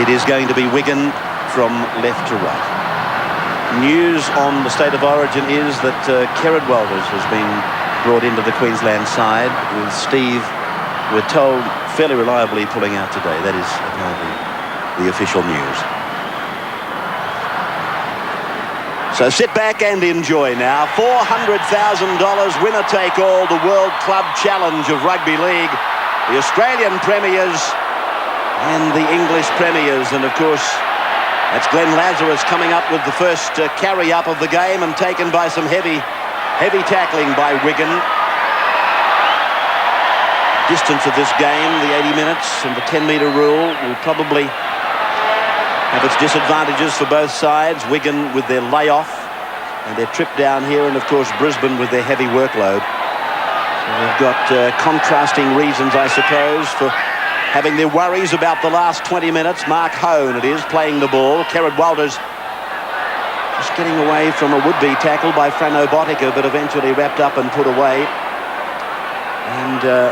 It is going to be Wigan from left to right. News on the state of origin is that Kerrod Walters has been brought into the Queensland side, with Steve, we're told, fairly reliably pulling out today. That is apparently the official news. So sit back and enjoy now. $400,000 winner take all, the World Club Challenge of Rugby League, the Australian Premiers and the English Premiers, and of course that's Glenn Lazarus coming up with the first carry up of the game, and taken by some heavy tackling by Wigan. Distance of this game, the 80 minutes and the 10-metre rule, will probably have its disadvantages for both sides. Wigan with their layoff and their trip down here, and of course Brisbane with their heavy workload. So they've got contrasting reasons, I suppose, for having their worries about the last 20 minutes. Mark Hone, it is, playing the ball. Kerrod Walters just getting away from a would-be tackle by Frano Botica, but eventually wrapped up and put away. And a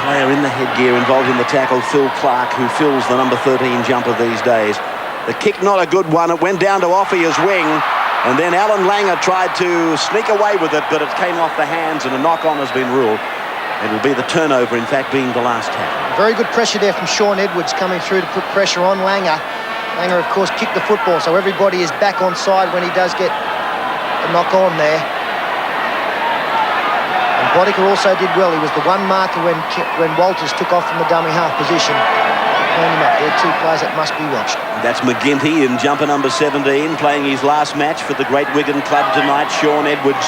player in the headgear involved in the tackle, Phil Clark, who fills the number 13 jumper these days. The kick, not a good one. It went down to Offier's wing, and then Alan Langer tried to sneak away with it, but it came off the hands, and a knock-on has been ruled. It will be the turnover, in fact, being the last tackle. Very good pressure there from Sean Edwards, coming through to put pressure on Langer. Langer, of course, kicked the football, so everybody is back on side when he does get a knock-on there. And Botica also did well. He was the one marker when Walters took off from the dummy half position. Cleaned him up. They're two players that must be watched. That's McGinty in jumper number 17, playing his last match for the great Wigan club tonight. Sean Edwards.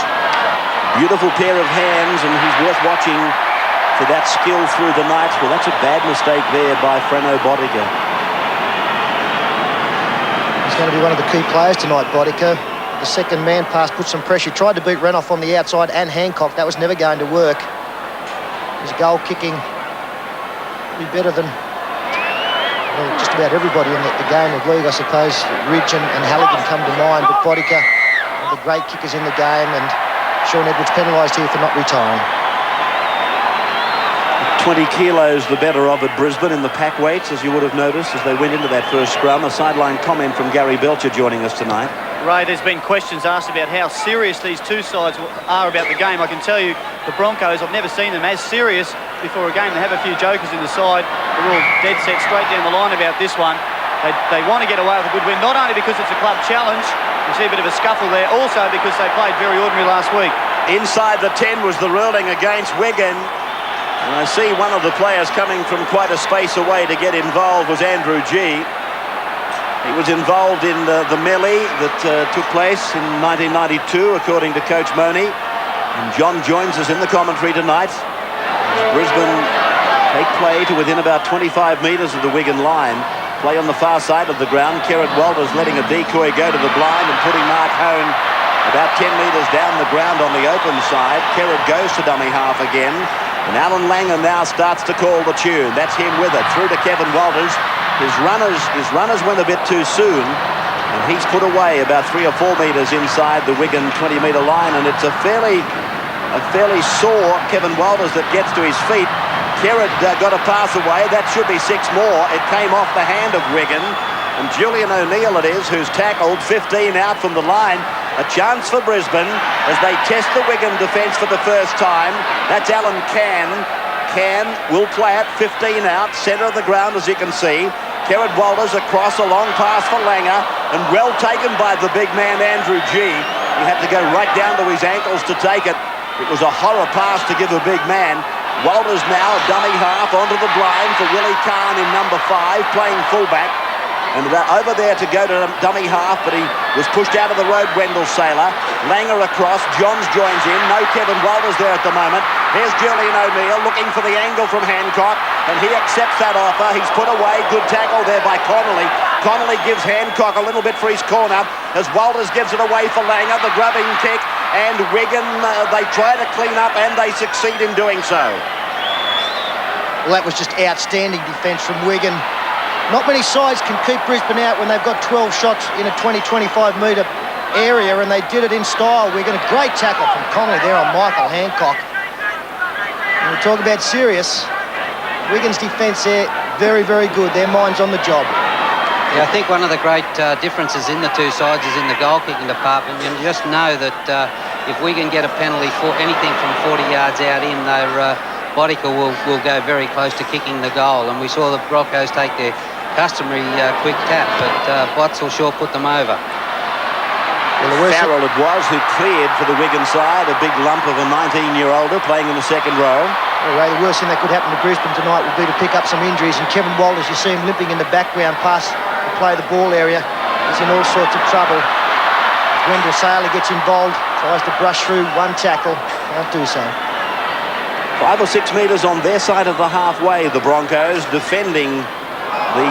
Beautiful pair of hands, and he's worth watching for that skill through the night. Well, that's a bad mistake there by Frano Botica. He's going to be one of the key players tonight, Botica. The second man pass put some pressure. Tried to beat Renouf on the outside and Hancock. That was never going to work. His goal kicking will be better than just about everybody in the game of league, I suppose. Ridge and Halligan come to mind, but Botica, one of the great kickers in the game, and Sean Edwards penalised here for not retiring. 20 kilos the better of at Brisbane in the pack weights, as you would have noticed as they went into that first scrum. A sideline comment from Gary Belcher joining us tonight. Ray, there's been questions asked about how serious these two sides are about the game. I can tell you the Broncos, I've never seen them as serious before a game. They have a few jokers in the side. They're all dead set straight down the line about this one. They want to get away with a good win, not only because it's a club challenge, you see a bit of a scuffle there, also because they played very ordinary last week. Inside the 10 was the ruling against Wigan. And I see one of the players coming from quite a space away to get involved was Andrew G. He was involved in the melee that took place in 1992, according to Coach Money. And John joins us in the commentary tonight. Brisbane take play to within about 25 metres of the Wigan line. Play on the far side of the ground. Kerrod Walters letting a decoy go to the blind and putting Mark Hone about 10 metres down the ground on the open side. Kerrod goes to dummy half again. And Alan Langer now starts to call the tune. That's him with it. Through to Kevin Walters. His runners went a bit too soon. And he's put away about 3 or 4 metres inside the Wigan 20-metre line. And it's a fairly sore Kevin Walters that gets to his feet. Kerrod got a pass away. That should be 6 more. It came off the hand of Wigan. And Julian O'Neill it is who's tackled, 15 out from the line. A chance for Brisbane as they test the Wigan defence for the first time. That's Alan Cann. Cann will play it, 15 out, centre of the ground as you can see. Kerrod Walters across, a long pass for Langer, and well taken by the big man Andrew G. He had to go right down to his ankles to take it. It was a horror pass to give a big man. Walters now a dummy half onto the blind for Willie Kahn in number 5, playing fullback. And over there to go to dummy half, but he was pushed out of the road, Wendell Saylor. Langer across, Johns joins in. No Kevin Walters there at the moment. Here's Julian O'Neill looking for the angle from Hancock, and he accepts that offer. He's put away. Good tackle there by Connolly. Connolly gives Hancock a little bit for his corner as Walters gives it away for Langer. The grubbing kick, and Wigan, they try to clean up, and they succeed in doing so. Well, that was just outstanding defence from Wigan. Not many sides can keep Brisbane out when they've got 12 shots in a 20-25 metre area, and they did it in style. Wigan, a great tackle from Connolly there on Michael Hancock. And we talk about serious. Wigan's defence there very, very good. Their mind's on the job. Yeah, I think one of the great differences in the two sides is in the goal-kicking department. You just know that if we can get a penalty for anything from 40 yards out in, their Bodica will go very close to kicking the goal. And we saw the Broncos take their customary quick tap, but Bots will sure put them over. Well, Farrell it was who cleared for the Wigan side, a big lump of a 19-year-older playing in the second row. Well, Ray, the worst thing that could happen to Brisbane tonight would be to pick up some injuries, and Kevin Walters, you see him limping in the background past the play the ball area. He's in all sorts of trouble. Wendell Saylor gets involved, tries to brush through one tackle, can't do so. 5 or 6 metres on their side of the halfway, the Broncos defending the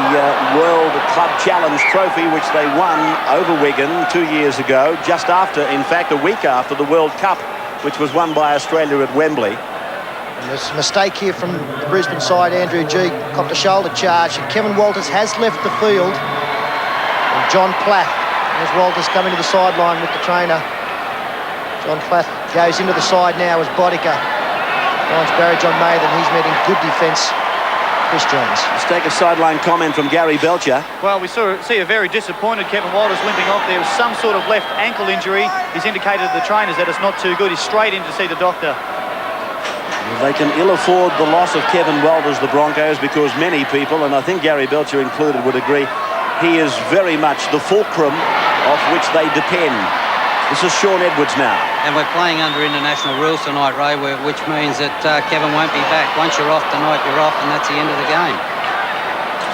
World Club Challenge trophy, which they won over Wigan 2 years ago, just after, in fact, a week after the World Cup, which was won by Australia at Wembley. And there's a mistake here from the Brisbane side. Andrew G copped a shoulder charge, and Kevin Walters has left the field. And John Platt, as Walters coming to the sideline with the trainer. John Platt goes into the side now as Bodica finds Barry John Mathan. He's meeting good defence. Chris Jones. Let's take a sideline comment from Gary Belcher. Well, we see a very disappointed Kevin Walters limping off. There was some sort of left ankle injury. He's indicated to the trainers that it's not too good. He's straight in to see the doctor. They can ill afford the loss of Kevin Walters, the Broncos, because many people, and I think Gary Belcher included, would agree he is very much the fulcrum off which they depend. This is Sean Edwards now. And we're playing under international rules tonight, Ray, which means that Kevin won't be back. Once you're off tonight, you're off, and that's the end of the game.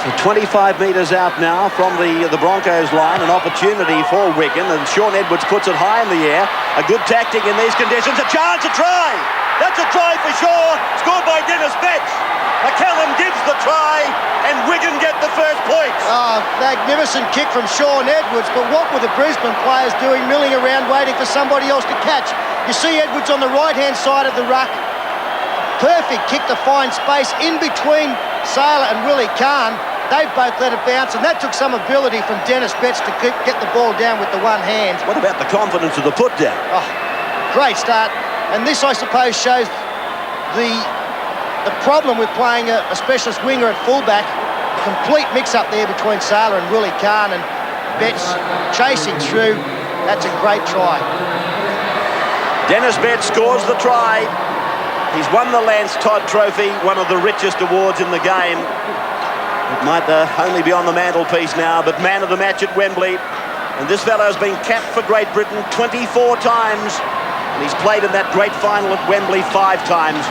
So 25 metres out now from the Broncos line, an opportunity for Wigan, and Sean Edwards puts it high in the air. A good tactic in these conditions. A chance, a try! That's a try for sure, scored by Dennis Betts. McCallum gives the try, and Wigan get the first points. Oh, magnificent kick from Sean Edwards, but what were the Brisbane players doing, milling around, waiting for somebody else to catch? You see Edwards on the right-hand side of the ruck. Perfect kick to find space in between Saylor and Willie Kahn. They both let it bounce, and that took some ability from Dennis Betts to get the ball down with the one hand. What about the confidence of the put down? Oh, great start. And this, I suppose, shows the problem with playing a specialist winger at fullback. Complete mix-up there between Saylor and Willie Kahn, and Betts chasing through. That's a great try. Dennis Betts scores the try. He's won the Lance Todd Trophy, one of the richest awards in the game. It might only be on the mantelpiece now, but man of the match at Wembley. And this fellow's been capped for Great Britain 24 times. And he's played in that great final at Wembley 5 times.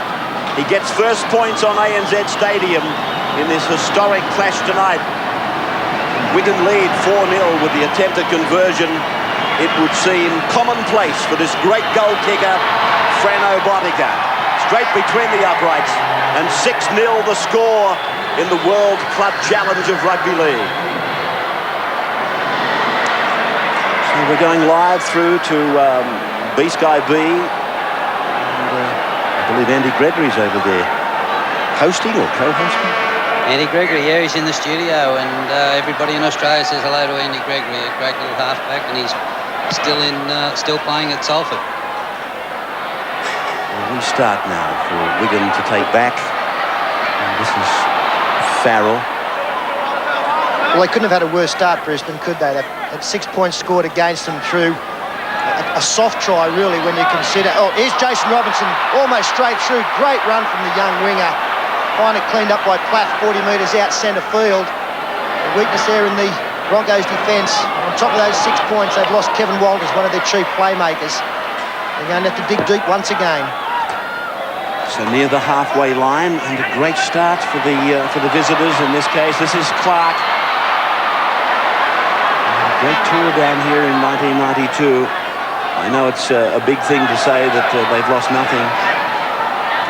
He gets first points on ANZ Stadium in this historic clash tonight. Wigan lead 4-0 with the attempted conversion. It would seem commonplace for this great goal kicker, Frano Bodica. Straight between the uprights, and 6-0 the score in the World Club Challenge of Rugby League. So we're going live through to B-Sky B. I believe Andy Gregory's over there, hosting or co-hosting. Andy Gregory, yeah, he's in the studio, and everybody in Australia says hello to Andy Gregory, a great little halfback, and he's still playing at Salford. We'll restart now for Wigan to take back. And this is Farrell. Well, they couldn't have had a worse start, Brisbane, could they? They had 6 points scored against them through a soft try, really, when you consider... Oh, here's Jason Robinson, almost straight through. Great run from the young winger. Finally cleaned up by Platt, 40 metres out centre field. A weakness there in the Broncos' defence. On top of those 6 points, they've lost Kevin Walters, one of their chief playmakers. They're going to have to dig deep once again. So near the halfway line, and a great start for the visitors in this case. This is Clark. A great tour down here in 1992. I know it's a big thing to say that they've lost nothing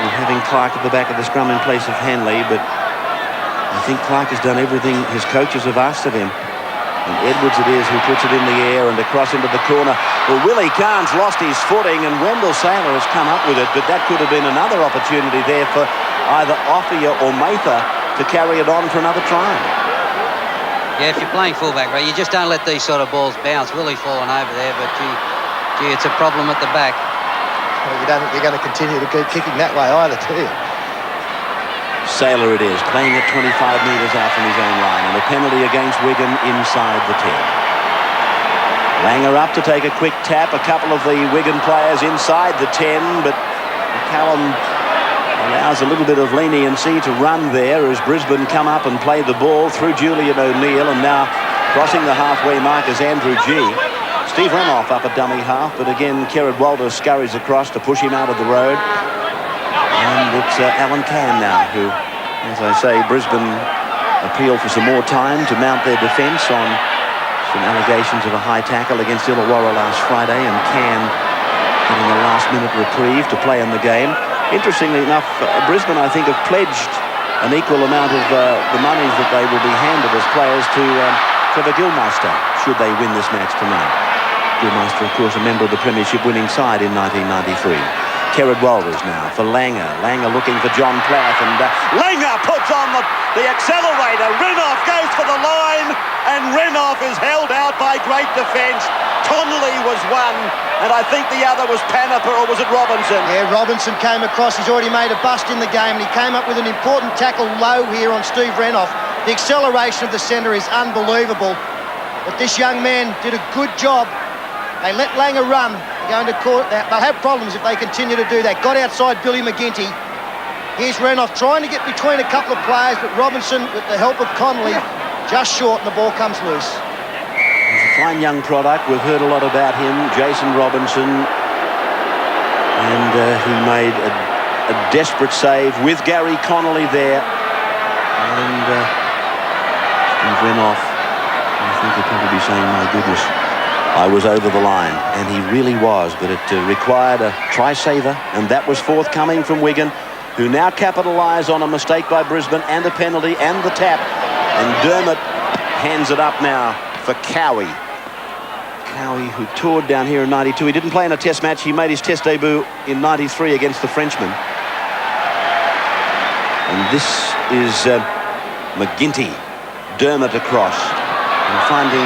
in having Clark at the back of the scrum in place of Hanley, but I think Clark has done everything his coaches have asked of him. And Edwards it is who puts it in the air and across into the corner. Well, Willie Kahn's lost his footing, and Wendell Saylor has come up with it, but that could have been another opportunity there for either Offia or Mather to carry it on for another try. Yeah, if you're playing fullback, Ray, you just don't let these sort of balls bounce. Willie's fallen over there, but gee, it's a problem at the back. Well, you don't think you're going to continue to keep kicking that way either, do you? Sailor it is, playing at 25 metres out from his own line, and a penalty against Wigan inside the 10. Langer up to take a quick tap. A couple of the Wigan players inside the 10, but McCallum allows a little bit of leniency to run there as Brisbane come up and play the ball through Julian O'Neill, and now crossing the halfway mark is Andrew G. Steve Renouf up a dummy half, but again Kerrod Walters scurries across to push him out of the road. And it's Alan Cann now who, as I say, Brisbane appeal for some more time to mount their defence on some allegations of a high tackle against Illawarra last Friday, and Cann getting a last-minute reprieve to play in the game. Interestingly enough, Brisbane, I think, have pledged an equal amount of the monies that they will be handed as players to Trevor Gilmeister, should they win this match tonight. Gilmeister, of course, a member of the Premiership winning side in 1993. Kerrod Walters now for Langer. Langer looking for John Plath, and Langer puts on the accelerator. Renouf goes for the line, and Renouf is held out by great defence. Connolly was one, and I think the other was Paniper, or was it Robinson? Yeah, Robinson came across. He's already made a bust in the game, and he came up with an important tackle low here on Steve Renouf. The acceleration of the centre is unbelievable, but this young man did a good job. They let Langer run. They're going to court. They'll have problems if they continue to do that. Got outside Billy McGinty. Here's Renouf trying to get between a couple of players, but Robinson, with the help of Connolly, just short, and the ball comes loose. He's a fine young product. We've heard a lot about him, Jason Robinson, and he made a desperate save with Gary Connolly there, and Steve Renouf, I think he'll probably be saying, my goodness, I was over the line, and he really was, but it required a try-saver, and that was forthcoming from Wigan, who now capitalise on a mistake by Brisbane and a penalty and the tap, and Dermott hands it up now for Cowie. Cowie, who toured down here in 92. He didn't play in a test match. He made his test debut in 93 against the Frenchman. And this is McGinty. Dermott across, and finding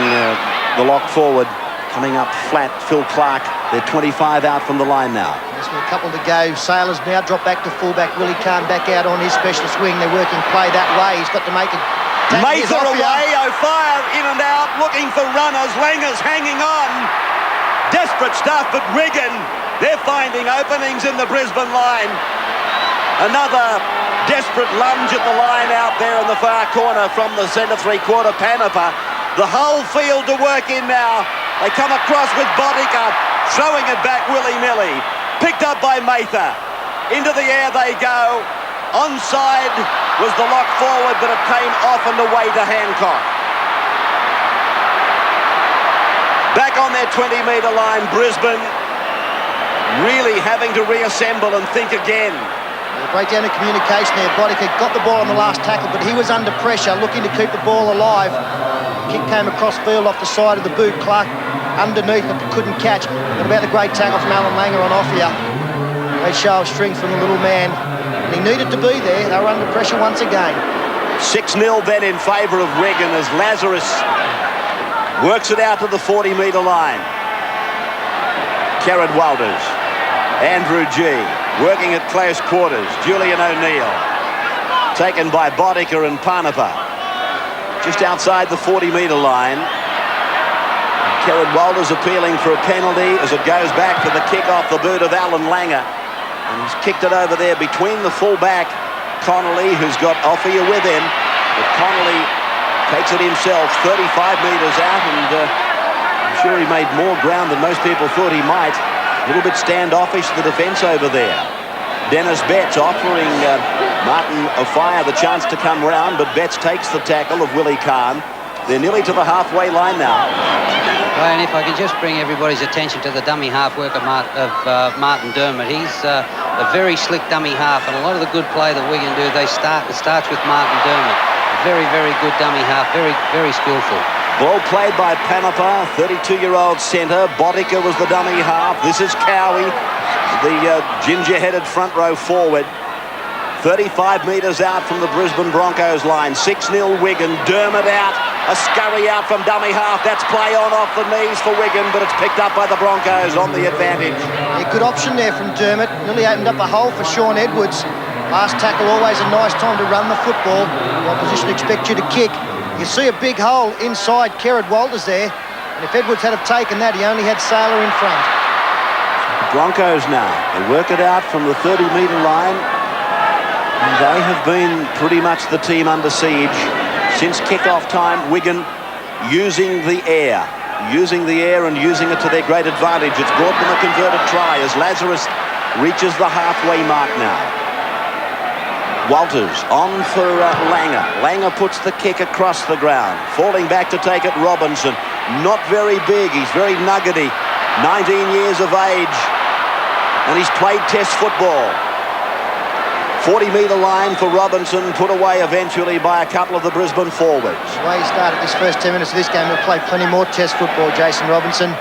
the lock forward. Coming up flat, Phil Clark. They're 25 out from the line now. There's a couple to go. Sailors now drop back to fullback. Willie Kahn back out on his specialist wing. They're working play that way. He's got to make it. Mather away, O'Fire in and out, looking for runners. Langer's hanging on. Desperate stuff, but Wigan, they're finding openings in the Brisbane line. Another desperate lunge at the line out there in the far corner from the centre three-quarter. Paniper. The whole field to work in now. They come across with Bodica, throwing it back willy-nilly. Picked up by Mather. Into the air they go. Onside was the lock forward, but it came off and away to Hancock. Back on their 20-metre line, Brisbane really having to reassemble and think again. A breakdown of communication there. Bodica got the ball on the last tackle, but he was under pressure, looking to keep the ball alive. Kick came across field off the side of the boot. Clark underneath, but couldn't catch. What about the great tackle from Alan Langer on off here? Great show of strength from the little man. And he needed to be there. They were under pressure once again. 6-0 then in favour of Wigan as Lazarus works it out to the 40-metre line. Kerrod Walters, Andrew G, working at close quarters. Julian O'Neill, taken by Bodica and Paniper. Just outside the 40-metre line. Kerrod Walters appealing for a penalty as it goes back for the kick off the boot of Alan Langer. And he's kicked it over there between the full-back, Connolly, who's got Offia with him. But Connolly takes it himself, 35 metres out, and I'm sure he made more ground than most people thought he might. A little bit standoffish, the defence over there. Dennis Betts offering Martin Offia the chance to come round, but Betts takes the tackle of Willie Kahn. They're nearly to the halfway line now. Well, and if I can just bring everybody's attention to the dummy half work of Martin Dermott. He's a very slick dummy half, and a lot of the good play that Wigan do, it starts with Martin Dermott. A very, very good dummy half, very, very skillful. Ball played by Paniper, 32-year-old centre. Bodica was the dummy half. This is Cowie, the ginger-headed front row forward. 35 metres out from the Brisbane Broncos line. 6-0 Wigan. Dermott out. A scurry out from dummy half. That's play on off the knees for Wigan, but it's picked up by the Broncos on the advantage. A good option there from Dermott. Nearly opened up a hole for Sean Edwards. Last tackle, always a nice time to run the football. The opposition expect you to kick. You see a big hole inside Kerrod Walters there. And if Edwards had have taken that, he only had Saylor in front. Broncos now, they work it out from the 30-metre line. And they have been pretty much the team under siege since kick-off time. Wigan using the air and using it to their great advantage. It's brought them a converted try as Lazarus reaches the halfway mark now. Walters on for Langer. Langer puts the kick across the ground. Falling back to take it, Robinson. Not very big, he's very nuggety. 19 years of age. And he's played Test football. 40-metre line for Robinson, put away eventually by a couple of the Brisbane forwards. The way he started this first 10 minutes of this game, he'll play plenty more Test football, Jason Robinson.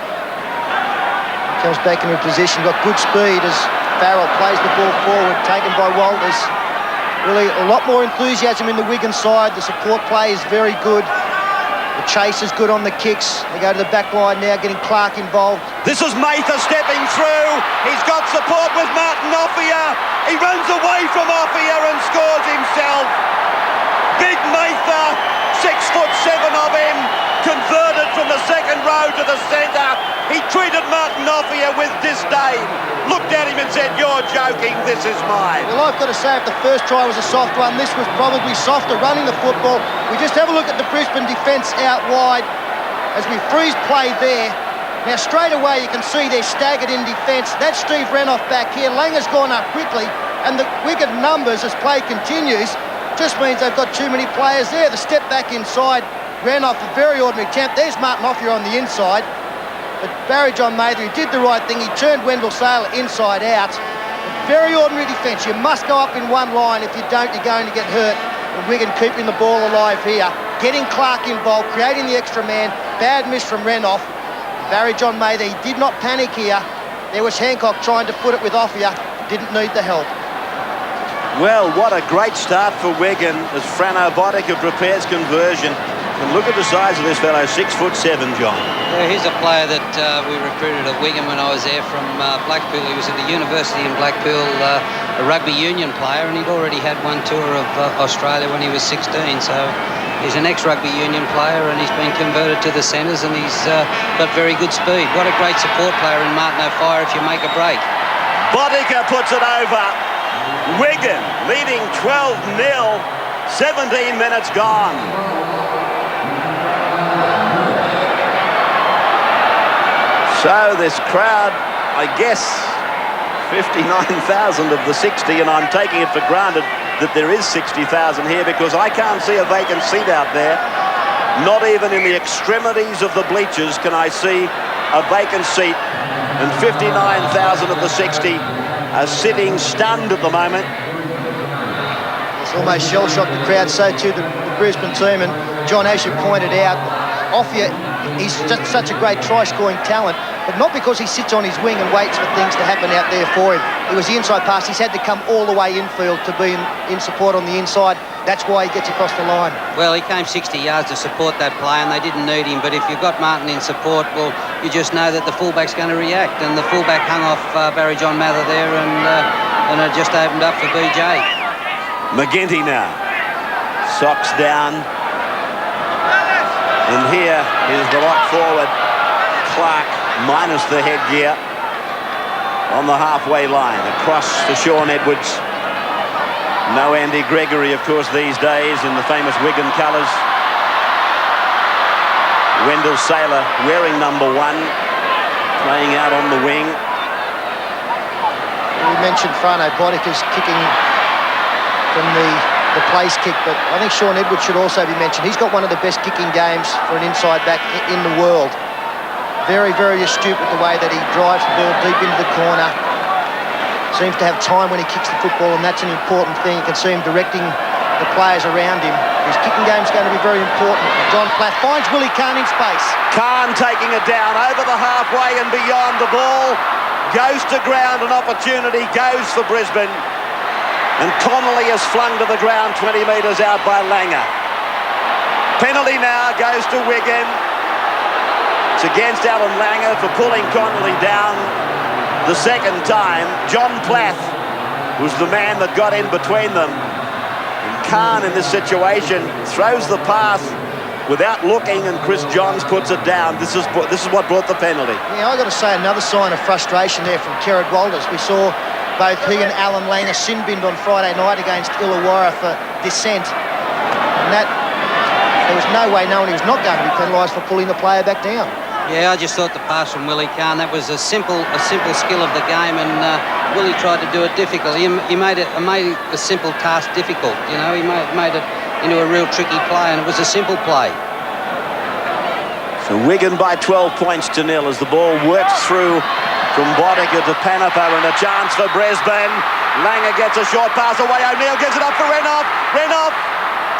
Comes back into a position, got good speed as Farrell plays the ball forward, taken by Walters. Really a lot more enthusiasm in the Wigan side. The support play is very good. The chase is good on the kicks. They go to the back line now, getting Clark involved. This is Mather stepping through. He's got support with Martin Offia. He runs away from Offia and scores himself. Big Mather, 6'7" of him, converted from the second row to the centre. He treated Martin Offia with disdain. Looked at him and said, "You're joking, this is mine." Well, I've got to say, if the first try was a soft one, this was probably softer, running the football. We just have a look at the Brisbane defence out wide as we freeze play there. Now, straight away, you can see they're staggered in defence. That's Steve Renouf back here. Langer's gone up quickly, and the Wigan numbers as play continues just means they've got too many players there. The step back inside, Renouf, a very ordinary attempt. There's Martin Offia on the inside. But Barry John Mather, he did the right thing. He turned Wendell Saylor inside out. Very ordinary defence. You must go up in one line. If you don't, you're going to get hurt. And Wigan keeping the ball alive here. Getting Clark involved, creating the extra man. Bad miss from Renouf. Barry John Mather, he did not panic here. There was Hancock trying to put it with Offia. Didn't need the help. Well, what a great start for Wigan as Frano Bodica prepares conversion. And look at the size of this fellow, 6'7", John. Yeah, he's a player that we recruited at Wigan when I was there from Blackpool. He was at the university in Blackpool, a rugby union player, and he'd already had one tour of Australia when he was 16. So he's an ex-rugby union player, and he's been converted to the centres, and he's got very good speed. What a great support player in Martin O'Fire if you make a break. Bodica puts it over. Wigan leading 12-0, 17 minutes gone. So this crowd, I guess, 59,000 of the 60, and I'm taking it for granted that there is 60,000 here because I can't see a vacant seat out there. Not even in the extremities of the bleachers can I see a vacant seat, and 59,000 of the 60 are sitting stunned at the moment. It's almost shell-shocked the crowd, so too the Brisbane team, and John, as you pointed out, Offia, he's just such a great try-scoring talent, but not because he sits on his wing and waits for things to happen out there for him. It was the inside pass. He's had to come all the way infield to be in support on the inside. That's why he gets across the line. Well, he came 60 yards to support that play, and they didn't need him. But if you've got Martin in support, well, you just know that the fullback's going to react. And the fullback hung off Barry John Mather there, and it just opened up for BJ. McGinty now. Socks down. And here is the lock forward. Clark minus the headgear on the halfway line. Across to Sean Edwards. No Andy Gregory, of course, these days in the famous Wigan colours. Wendell Saylor wearing number 1, playing out on the wing. We mentioned Frano Bodica's kicking from the place kick, but I think Sean Edwards should also be mentioned. He's got one of the best kicking games for an inside back in the world. Very, very astute with the way that he drives the ball deep into the corner. Seems to have time when he kicks the football, and that's an important thing. You can see him directing the players around him. His kicking game's going to be very important. John Platt finds Willie Kahn in space. Kahn taking it down over the halfway and beyond. The ball goes to ground. An opportunity goes for Brisbane. And Connolly is flung to the ground 20 metres out by Langer. Penalty now goes to Wigan. It's against Alan Langer for pulling Connolly down the second time. John Plath was the man that got in between them. And Khan in this situation throws the pass without looking, and Chris Johns puts it down. This is what brought the penalty. Yeah, I've got to say another sign of frustration there from Kerrod Walters. We saw both he and Alan Langer sin-binned on Friday night against Illawarra for dissent. And that, there was no way knowing he was not going to be penalised for pulling the player back down. Yeah, I just thought the pass from Willie Khan, that was a simple skill of the game, and Willie tried to do it difficult. He made a simple task difficult. You know, he made it into a real tricky play, and it was a simple play. So Wigan by 12 points to nil as the ball works through from Bodica to Panaper, and a chance for Brisbane. Langer gets a short pass away. O'Neill gives it up for Renouf. Renouf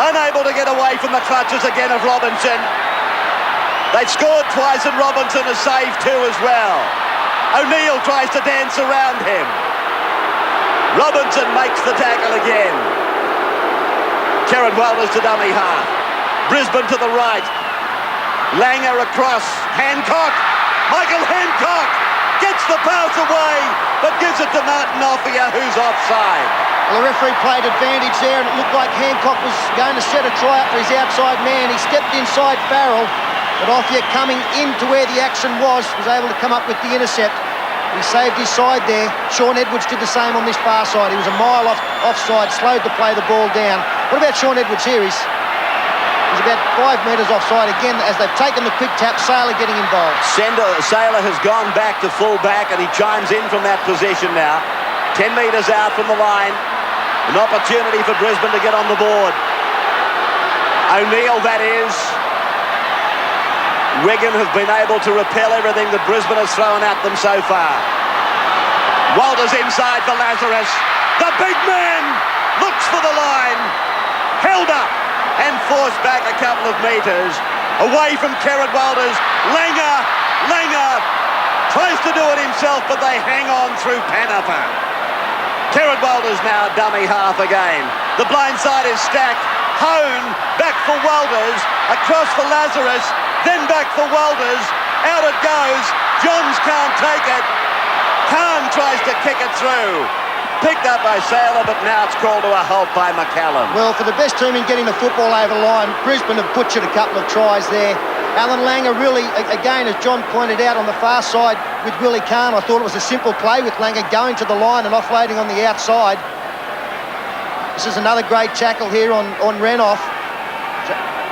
unable to get away from the clutches again of Robinson. They've scored twice, and Robinson has saved two as well. O'Neill tries to dance around him. Robinson makes the tackle again. Kerrod Walters to dummy half. Brisbane to the right. Langer across. Hancock. Michael Hancock gets the pass away, but gives it to Martin Offia, who's offside. Well, the referee played advantage there, and it looked like Hancock was going to set a try up for his outside man. He stepped inside Farrell, but Offia, coming into where the action was able to come up with the intercept. He saved his side there. Sean Edwards did the same on this far side. He was a mile offside, slowed to play the ball down. What about Sean Edwards here? He's about 5 metres offside again as they've taken the quick tap. Saylor getting involved. Saylor has gone back to full back, and he chimes in from that position now. 10 metres out from the line. An opportunity for Brisbane to get on the board. O'Neill, that is. Wigan have been able to repel everything that Brisbane has thrown at them so far. Walters inside for Lazarus. The big man looks for the line. Held up and forced back a couple of metres. Away from Kerrod Walters. Langer tries to do it himself, but they hang on through Panaper. Kerrod Walters now dummy half again. The blind side is stacked. Hone back for Walters. Across for Lazarus. Then back for Walters. Out it goes. Johns can't take it. Khan tries to kick it through. Picked up by Saylor, but now it's called to a halt by McCallum. Well, for the best team in getting the football over the line, Brisbane have butchered a couple of tries there. Alan Langer really, again, as John pointed out on the far side with Willie Khan, I thought it was a simple play with Langer going to the line and offloading on the outside. This is another great tackle here on Renouf.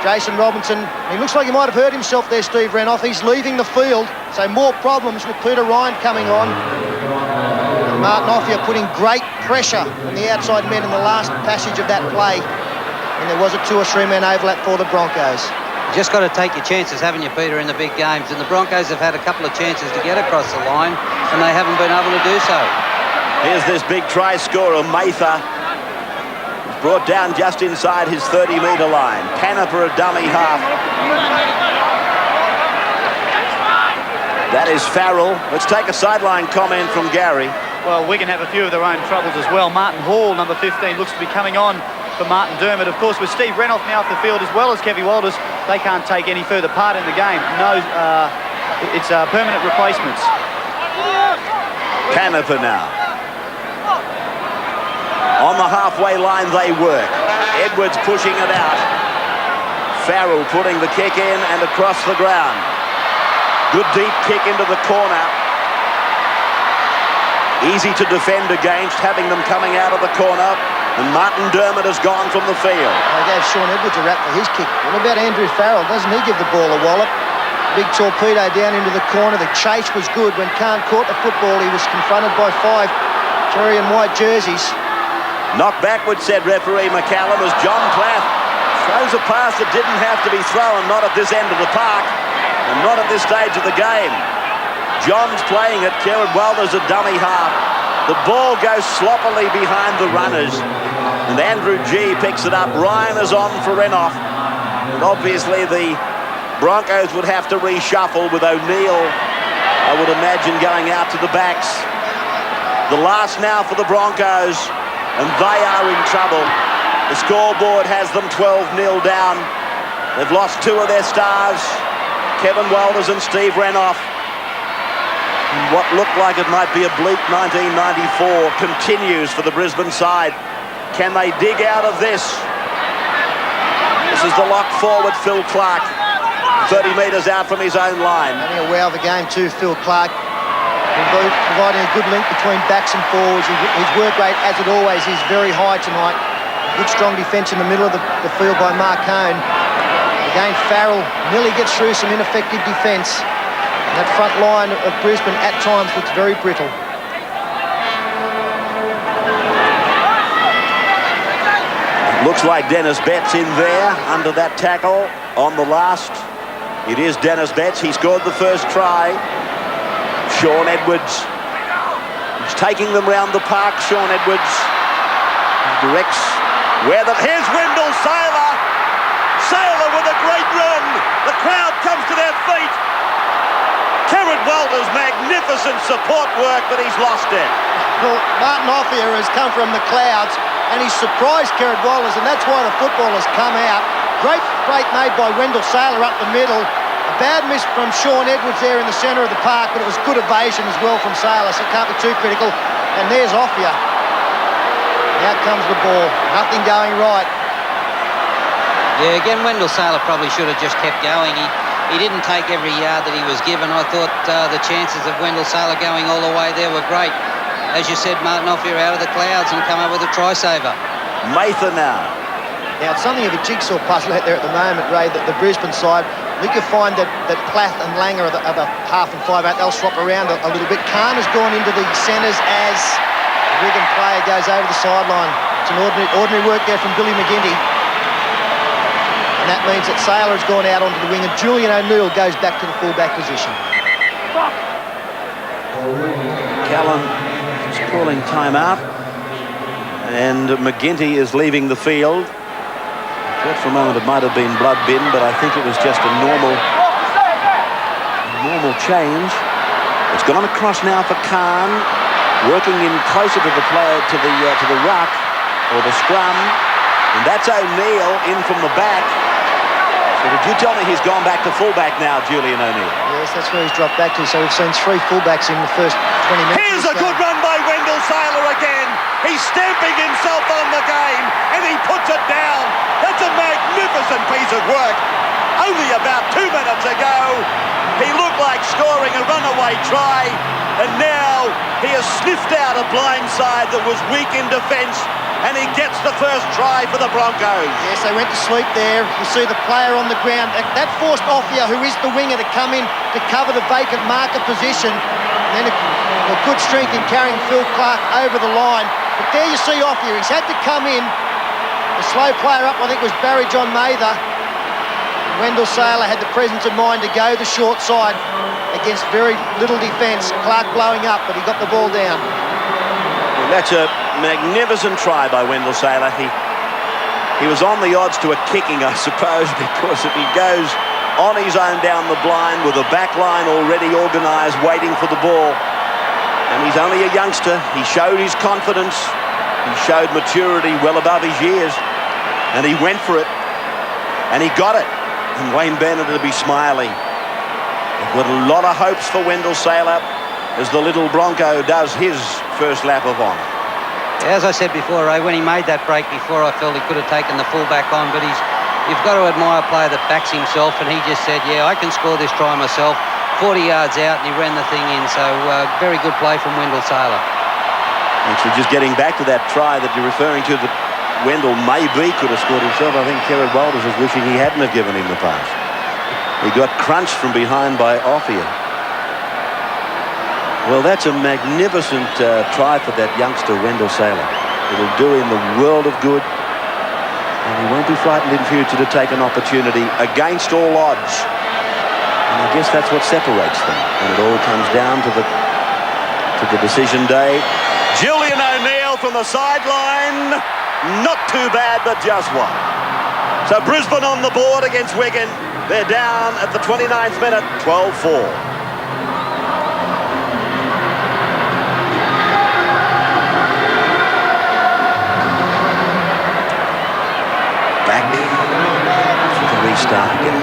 Jason Robinson, he looks like he might have hurt himself there, Steve Renouf. He's leaving the field, so more problems with Peter Ryan coming on. And Martin Offia putting great pressure on the outside men in the last passage of that play. And there was a 2 or 3 man overlap for the Broncos. You just got to take your chances, haven't you, Peter, in the big games? And the Broncos have had a couple of chances to get across the line, and they haven't been able to do so. Here's this big try scorer, Mather. Brought down just inside his 30-metre line. Panaper a dummy half. That is Farrell. Let's take a sideline comment from Gary. Well, Wigan have a few of their own troubles as well. Martin Hall, number 15, looks to be coming on for Martin Dermott. Of course, with Steve Renouf now off the field, as well as Kevin Walters, they can't take any further part in the game. No, it's permanent replacements. Panaper now. On the halfway line they work. Edwards pushing it out. Farrell putting the kick in and across the ground. Good deep kick into the corner. Easy to defend against, having them coming out of the corner. And Martin Dermott has gone from the field. I gave Sean Edwards a rap for his kick. What about Andrew Farrell? Doesn't he give the ball a wallop? Big torpedo down into the corner. The chase was good. When Khan caught the football, he was confronted by 5 cherry and white jerseys. Knocked backward, said referee McCallum, as John Plath throws a pass that didn't have to be thrown, not at this end of the park, and not at this stage of the game. John's playing it, Kerrod Walters a dummy half. The ball goes sloppily behind the runners, and Andrew G picks it up. Ryan is on for Renouf. And obviously the Broncos would have to reshuffle with O'Neill, I would imagine, going out to the backs. The last now for the Broncos. And they are in trouble. The scoreboard has them 12-0 down. They've lost 2 of their stars, Kevin Walters and Steve Renouf. What looked like it might be a bleak 1994 continues for the Brisbane side. Can they dig out of this? This is the lock forward, Phil Clark. 30 metres out from his own line. Having a wow of the game too, Phil Clark. Providing a good link between backs and forwards. His work rate, as it always is, very high tonight. Good strong defence in the middle of the field by Marcone. Again, Farrell nearly gets through some ineffective defence. And that front line of Brisbane at times looks very brittle. Looks like Dennis Betts in there under that tackle on the last. It is Dennis Betts. He scored the first try. Sean Edwards. He's taking them round the park, Sean Edwards. Directs where the... Here's Wendell Sailor. Sailor with a great run. The crowd comes to their feet. Kerrod Walters, magnificent support work, but he's lost it. Well, Martin Offier has come from the clouds and he's surprised Kerrod Walters, and that's why the football has come out. Great break made by Wendell Sailor up the middle. A bad miss from Sean Edwards there in the centre of the park, but it was good evasion as well from Sailor, so can't be too critical. And there's Offier. Out comes the ball. Nothing going right. Yeah, again, Wendell Sailor probably should have just kept going. He didn't take every yard that he was given. I thought the chances of Wendell Sailor going all the way there were great. As you said, Martin Offier out of the clouds and come up with a try saver. Mather now. Now, it's something of a jigsaw puzzle out there at the moment, Ray, that the Brisbane side. I think you'll find that Plath and Langer are the half and 5/8. They'll swap around a little bit. Khan has gone into the centres as the Wigan player goes over the sideline. It's an ordinary work there from Billy McGinty. And that means that Sailor has gone out onto the wing and Julian O'Neill goes back to the fullback position. Callan is calling timeout. And McGinty is leaving the field. I thought for a moment it might have been blood bin, but I think it was just a normal change. It's gone across now for Khan, working in closer to the player, to the ruck or the scrum. And that's O'Neill in from the back. So did you tell me he's gone back to fullback now, Julian O'Neill? Yes, that's where he's dropped back to. So we've seen 3 fullbacks in the first 20 minutes. Here's a good run by Wendell Sailor again. He's stamping himself on the game, and he puts it down. That's a magnificent piece of work. Only about 2 minutes ago, he looked like scoring a runaway try, and now he has sniffed out a blindside that was weak in defence, and he gets the first try for the Broncos. Yes, they went to sleep there. You see the player on the ground. That forced Offier, who is the winger, to come in to cover the vacant marker position. And then a good strength in carrying Phil Clark over the line. But there you see Offier. He's had to come in. The slow player up, I think, was Barry John Mather. Wendell Sailor had the presence of mind to go the short side against very little defence. Clark blowing up, but he got the ball down. Well, that's a magnificent try by Wendell Sailor. He was on the odds to a kicking, I suppose, because if he goes on his own down the blind with a back line already organised, waiting for the ball, and he's only a youngster, he showed his confidence, he showed maturity well above his years, and he went for it, and he got it. And Wayne Bennett will be smiling. They've got a lot of hopes for Wendell Sailor as the little Bronco does his first lap of honour. As I said before, Ray, when he made that break before, I felt he could have taken the fullback on, but you've got to admire a player that backs himself, and he just said, yeah, I can score this try myself. 40 yards out, and he ran the thing in, so very good play from Wendell Sailor. And so just getting back to that try that you're referring to, that Wendell maybe could have scored himself. I think Kerrod Walters is wishing he hadn't have given him the pass. He got crunched from behind by Offier. Well, that's a magnificent try for that youngster, Wendell Sailor. It'll do him the world of good. And he won't be frightened in future to take an opportunity against all odds. And I guess that's what separates them when it all comes down to the decision day. Julian O'Neill from the sideline. Not too bad, but just one. So Brisbane on the board against Wigan. They're down at the 29th minute, 12-4. Back for the restart again.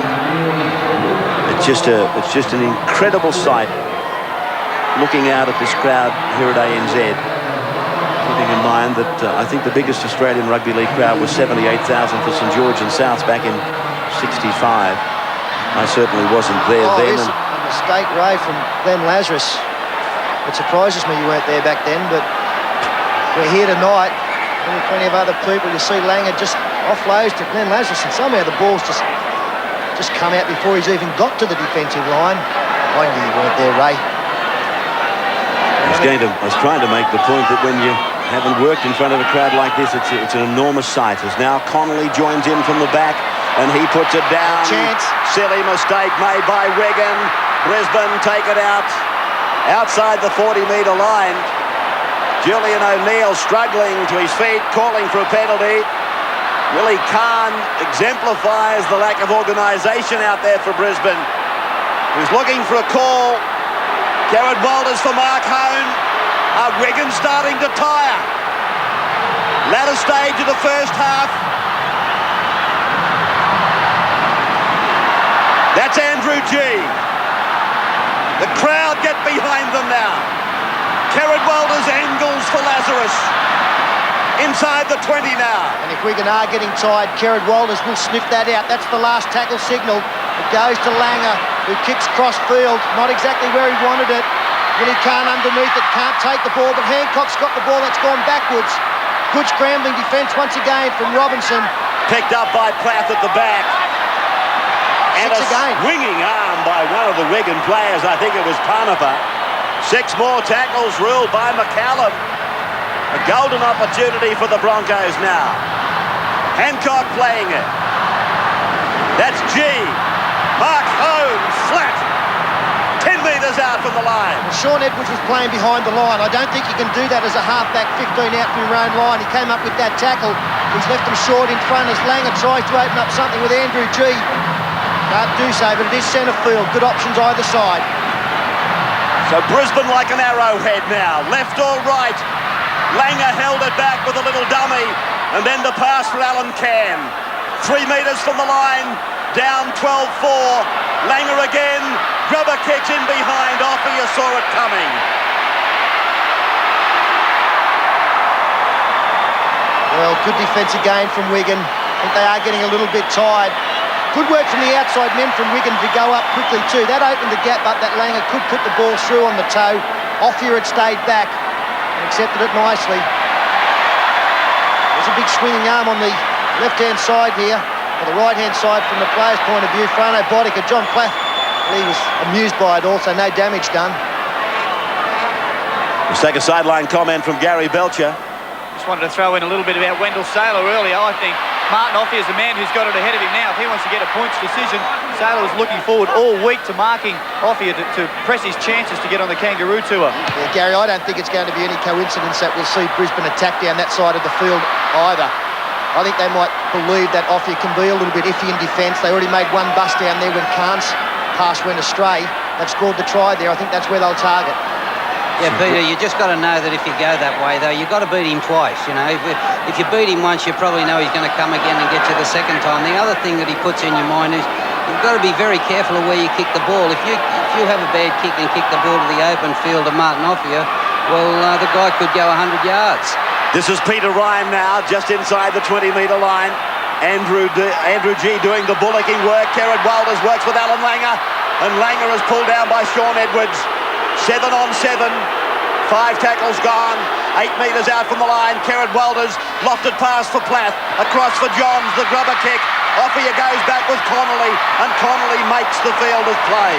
It's just an incredible sight looking out at this crowd here at ANZ, keeping in mind that I think the biggest Australian Rugby League crowd was 78,000 for St George and South back in '65. I certainly wasn't there then. Here's a mistake, Ray, from Glenn Lazarus. It surprises me you weren't there back then, but we're here tonight. There were plenty of other people. You see Langer just offloads to Glenn Lazarus, and somehow the ball's just come out before he's even got to the defensive line. I knew you weren't there, Ray. I was trying to make the point that when you haven't worked in front of a crowd like this, it's an enormous sight. As now Connolly joins in from the back, and he puts it down. Chance. Silly mistake made by Wigan. Brisbane take it out outside the 40-metre line. Julian O'Neill struggling to his feet, calling for a penalty. Willie Kahn exemplifies the lack of organisation out there for Brisbane. He's looking for a call. Garrett Walters for Mark Hone. Wigan starting to tire. Latter stage of the first half. That's Andrew G. The crowd get behind them now. Garrett Walters angles for Lazarus. Inside the 20 now. And if Wigan are getting tired, Garrett Walters will sniff that out. That's the last tackle signal. It goes to Langer, who kicks cross field. Not exactly where he wanted it. Willie Kahn underneath it, can't take the ball, but Hancock's got the ball that's gone backwards. Good scrambling defence once again from Robinson. Picked up by Plath at the back. And a swinging arm by one of the Wigan players. I think it was Panapa. 6 more tackles ruled by McCallum. A golden opportunity for the Broncos now. Hancock playing it. That's G. Mark Hone flat. 10 metres out from the line. Well, Sean Edwards was playing behind the line. I don't think you can do that as a halfback 15 out from your own line. He came up with that tackle. He's left him short in front as Langer tries to open up something with Andrew G. Can't do so, but it is centre field. Good options either side. So Brisbane like an arrowhead now. Left or right. Langer held it back with a little dummy, and then the pass for Alan Cam. 3 metres from the line, down 12-4. Langer again, grubber kicks in behind. Offer, you saw it coming. Well, good defence again from Wigan. I think they are getting a little bit tired. Good work from the outside men from Wigan to go up quickly too. That opened the gap up that Langer could put the ball through on the toe. Offia had stayed back. Accepted it nicely. There's a big swinging arm on the left-hand side here, or the right-hand side from the player's point of view. Frano Bodica, John Plath, he was amused by it also, no damage done. Let's take a sideline comment from Gary Belcher. Just wanted to throw in a little bit about Wendell Saylor earlier. I think Martin Offia is the man who's got it ahead of him now. If he wants to get a points decision, Saylor was looking forward all week to marking Offia to press his chances to get on the Kangaroo Tour. Yeah, Gary, I don't think it's going to be any coincidence that we'll see Brisbane attack down that side of the field either. I think they might believe that Offia can be a little bit iffy in defence. They already made one bust down there when Kahn's pass went astray. They've scored the try there. I think that's where they'll target. Yeah, Peter, you just got to know that if you go that way, though, you've got to beat him twice, you know. If you beat him once, you probably know he's going to come again and get you the second time. The other thing that he puts in your mind is you've got to be very careful of where you kick the ball. If you have a bad kick and kick the ball to the open field of Martin Offia, well, the guy could go 100 yards. This is Peter Ryan now, just inside the 20-metre line. Andrew G doing the bullocking work. Garrett Walters works with Alan Langer, and Langer is pulled down by Sean Edwards. 7 on 7, 5 tackles gone, 8 metres out from the line. Garrett Walters, lofted pass for Plath, across for Johns, the grubber kick. Offia goes back with Connolly, and Connolly makes the field of play.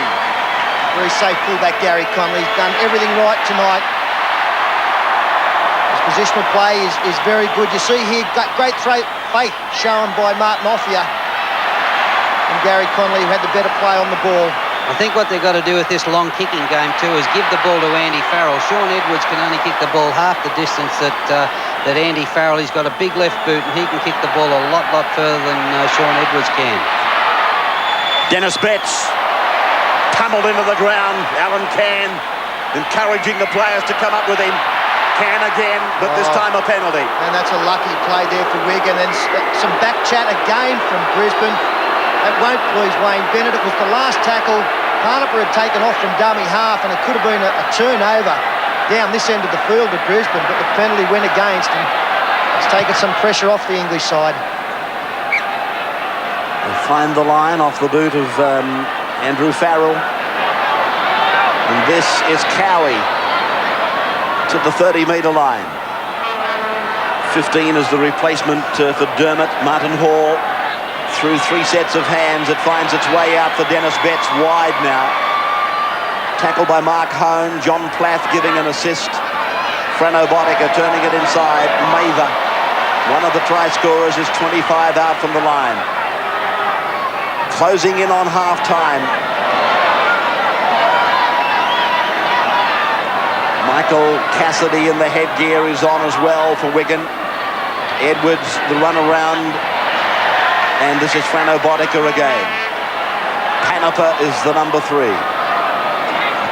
Very safe fullback Gary Connolly. He's done everything right tonight. His positional play is very good. You see here, great faith shown by Martin Offia. And Gary Connolly, who had the better play on the ball. I think what they've got to do with this long kicking game too is give the ball to Andy Farrell. Sean Edwards can only kick the ball half the distance that Andy Farrell. He's got a big left boot and he can kick the ball a lot further than Sean Edwards can. Dennis Betts tumbled into the ground. Alan Can encouraging the players to come up with him. Can again, but this time a penalty. And that's a lucky play there for Wigan. And some back chat again from Brisbane. That won't please Wayne Bennett. It was the last tackle. Parnapper had taken off from dummy half, and it could have been a turnover down this end of the field at Brisbane, but the penalty went against, and it's taken some pressure off the English side. They find the line off the boot of Andrew Farrell. And this is Cowie to the 30-metre line. 15 is the replacement for Dermott. Martin Hall through 3 sets of hands. It finds its way out for Dennis Betts, wide now. Tackle by Mark Hone. John Plath giving an assist. Frano Botica turning it inside. Mather, one of the try scorers, is 25 out from the line. Closing in on half-time. Michael Cassidy in the headgear is on as well for Wigan. Edwards, the run around. And this is Frano Botica again. Panapa is the number 3.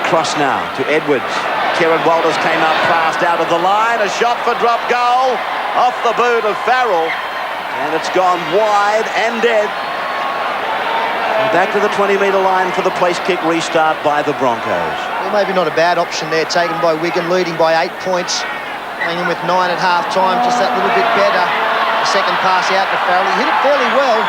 Across now to Edwards. Kieran Walters came up fast out of the line. A shot for drop goal off the boot of Farrell. And it's gone wide and dead. Back to the 20-metre line for the place kick restart by the Broncos. Well, maybe not a bad option there, taken by Wigan, leading by 8 points. Hanging with 9 at half-time, just that little bit better. The second pass out to Farrell. He hit it fairly well.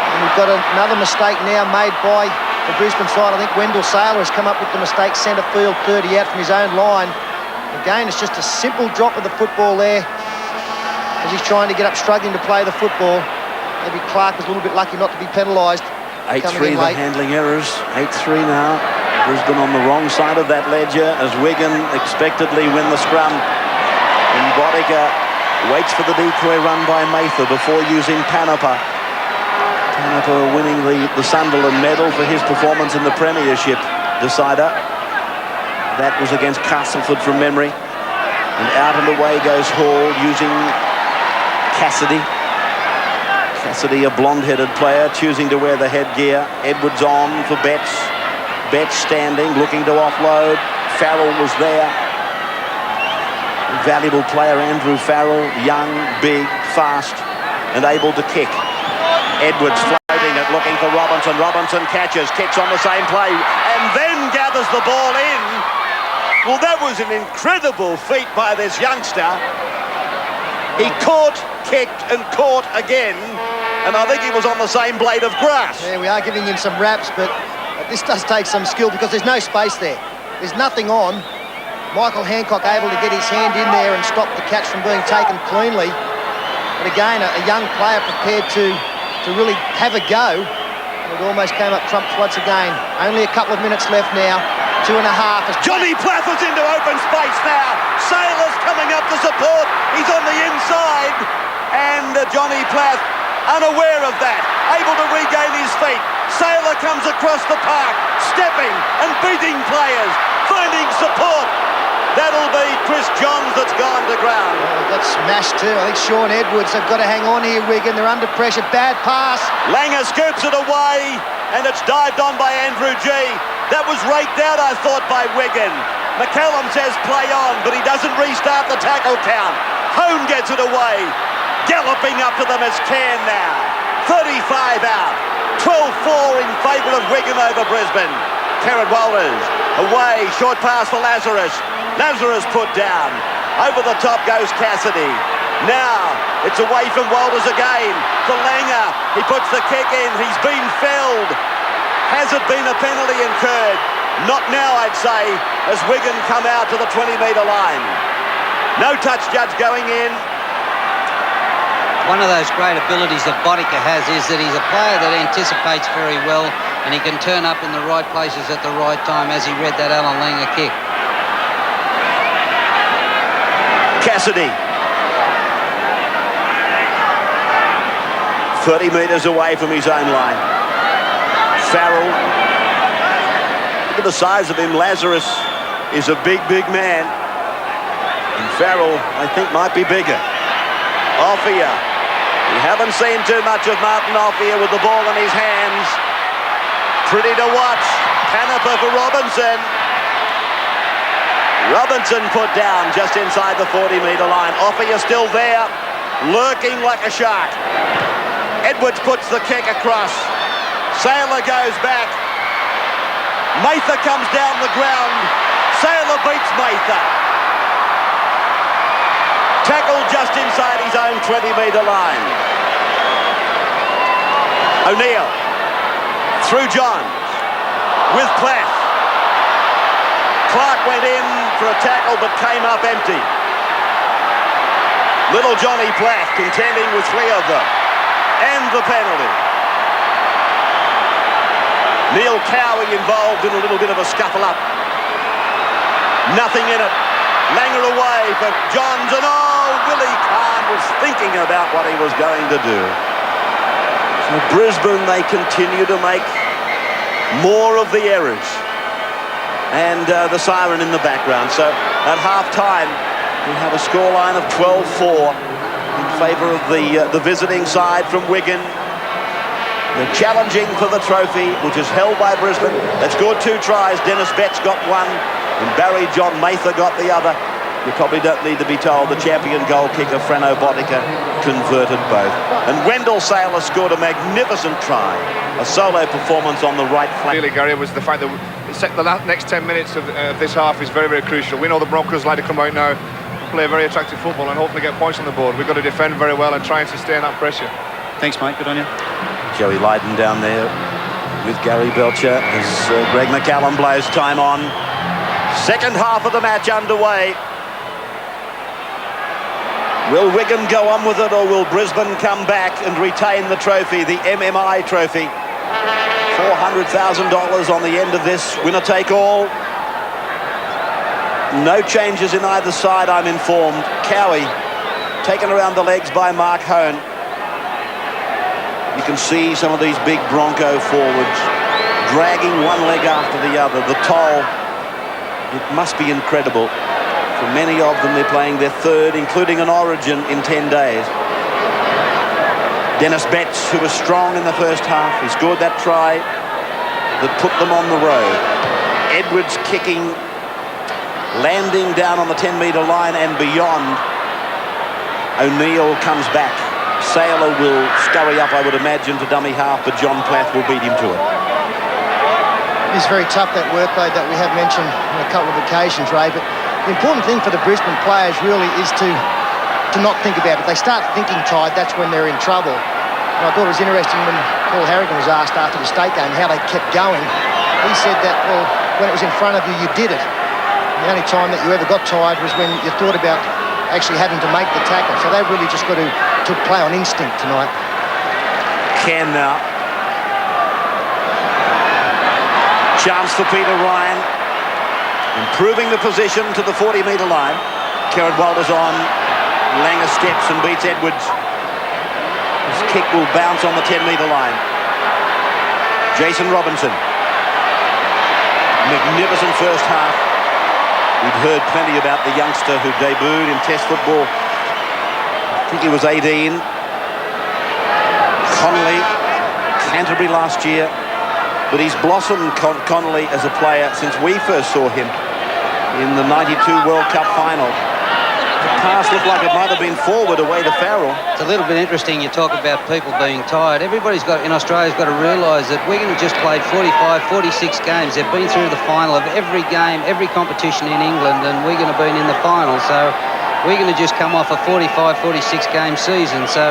And we've got another mistake now made by the Brisbane side. I think Wendell Saylor has come up with the mistake, centre field, 30 out from his own line. Again, it's just a simple drop of the football there as he's trying to get up, struggling to play the football. Maybe Clark was a little bit lucky not to be penalised. 8-3 the handling errors. 8-3 now. Brisbane on the wrong side of that ledger as Wigan expectedly win the scrum. And Botica waits for the decoy run by Mather before using Panapa. Panapa winning the Sunderland medal for his performance in the Premiership decider. That was against Castleford from memory. And out and away goes Hall using Cassidy. Cassidy, a blonde-headed player, choosing to wear the headgear. Edwards on for Betts. Betts standing, looking to offload. Farrell was there. Valuable player, Andrew Farrell. Young, big, fast, and able to kick. Edwards floating it, looking for Robinson. Robinson catches, kicks on the same play, and then gathers the ball in. Well, that was an incredible feat by this youngster. He caught, kicked, and caught again. And I think he was on the same blade of grass. Yeah, we are giving him some raps, but this does take some skill because there's no space there. There's nothing on. Michael Hancock able to get his hand in there and stop the catch from being taken cleanly. But again, a young player prepared to really have a go. And it almost came up trumps once again. Only a couple of minutes left now. 2.5. Johnny Plath is into open space now. Saylor's coming up to support. He's on the inside. And Johnny Plath, unaware of that, able to regain his feet. Saylor comes across the park, stepping and beating players, finding support. That'll be Chris Johns that's gone to ground. Oh, got smashed too. I think Sean Edwards have got to hang on here, Wigan. They're under pressure. Bad pass. Langer scoops it away, and it's dived on by Andrew G. That was raked out, I thought, by Wigan. McCallum says play on, but he doesn't restart the tackle count. Hone gets it away. Galloping up to them is Cairn now. 35 out. 12-4 in favour of Wigan over Brisbane. Kieran Walters away. Short pass for Lazarus. Lazarus put down. Over the top goes Cassidy. Now it's away from Walters again. For Langer. He puts the kick in. He's been felled. Has it been a penalty incurred? Not now, I'd say, as Wigan come out to the 20-metre line. No touch judge going in. One of those great abilities that Botica has is that he's a player that anticipates very well, and he can turn up in the right places at the right time, as he read that Alan Langer kick. Cassidy. 30 metres away from his own line. Farrell. Look at the size of him. Lazarus is a big, big man. And Farrell, I think, might be bigger. Offia. We haven't seen too much of Martin Offia with the ball in his hands. Pretty to watch. Panapa for Robinson. Robinson put down just inside the 40-metre line. Offia still there, lurking like a shark. Edwards puts the kick across. Sailor goes back. Mather comes down the ground. Sailor beats Mather. Tackle just inside his own 20-metre line. O'Neill through Johns with Plath. Clark went in for a tackle but came up empty. Little Johnny Plath contending with three of them. And the penalty. Neil Cowie involved in a little bit of a scuffle up. Nothing in it. Langer away for Johns, and Willie Kahn was thinking about what he was going to do. So Brisbane, they continue to make more of the errors. And the siren in the background. So at half-time, we have a scoreline of 12-4 in favour of the visiting side from Wigan. They're challenging for the trophy, which is held by Brisbane. They've scored 2 tries. Dennis Betts got one, and Barry John Mather got the other. You probably don't need to be told the champion goal kicker, Frano Botica, converted both. And Wendell Sailor scored a magnificent try. A solo performance on the right flank. Really, Gary, was the fact that the next 10 minutes of this half is very, very crucial. We know the Broncos like to come out now, play very attractive football and hopefully get points on the board. We've got to defend very well and try and sustain that pressure. Thanks, mate. Good on you. Joey Lydon down there with Gary Belcher as Greg McCallum blows time on. Second half of the match underway. Will Wigan go on with it, or will Brisbane come back and retain the trophy, the MMI trophy? $400,000 on the end of this, winner take all. No changes in either side, I'm informed. Cowie taken around the legs by Mark Hone. You can see some of these big Bronco forwards dragging one leg after the other. The toll, it must be incredible. For many of them, they're playing their third, including an Origin, in 10 days. Dennis Betts, who was strong in the first half, he scored that try that put them on the road. Edwards kicking, landing down on the 10-metre line and beyond. O'Neill comes back. Sailor will scurry up, I would imagine, to dummy half, but John Plath will beat him to it. It's very tough, that workload that we have mentioned on a couple of occasions, Ray, but the important thing for the Brisbane players really is to not think about it. They start thinking tired, that's when they're in trouble. And I thought it was interesting when Paul Harrigan was asked after the state game how they kept going. He said that, well, when it was in front of you, you did it. And the only time that you ever got tired was when you thought about actually having to make the tackle. So they really just got to play on instinct tonight. Cam now. Chance for Peter Ryan. Improving the position to the 40-metre line. Kieran Walters on. Langer steps and beats Edwards. His kick will bounce on the 10-metre line. Jason Robinson. Magnificent first half. We'd heard plenty about the youngster who debuted in Test football. I think he was 18. Connolly, Canterbury last year. But he's blossomed, Connolly, as a player since we first saw him in the '92 World Cup final. The pass looked like it might have been forward away to Farrell. It's a little bit interesting you talk about people being tired. Everybody's got, in Australia's got to realise that Wigan have just played 45, 46 games. They've been through the final of every game, every competition in England, and Wigan have been in the final. So Wigan have just come off a 45, 46 game season. So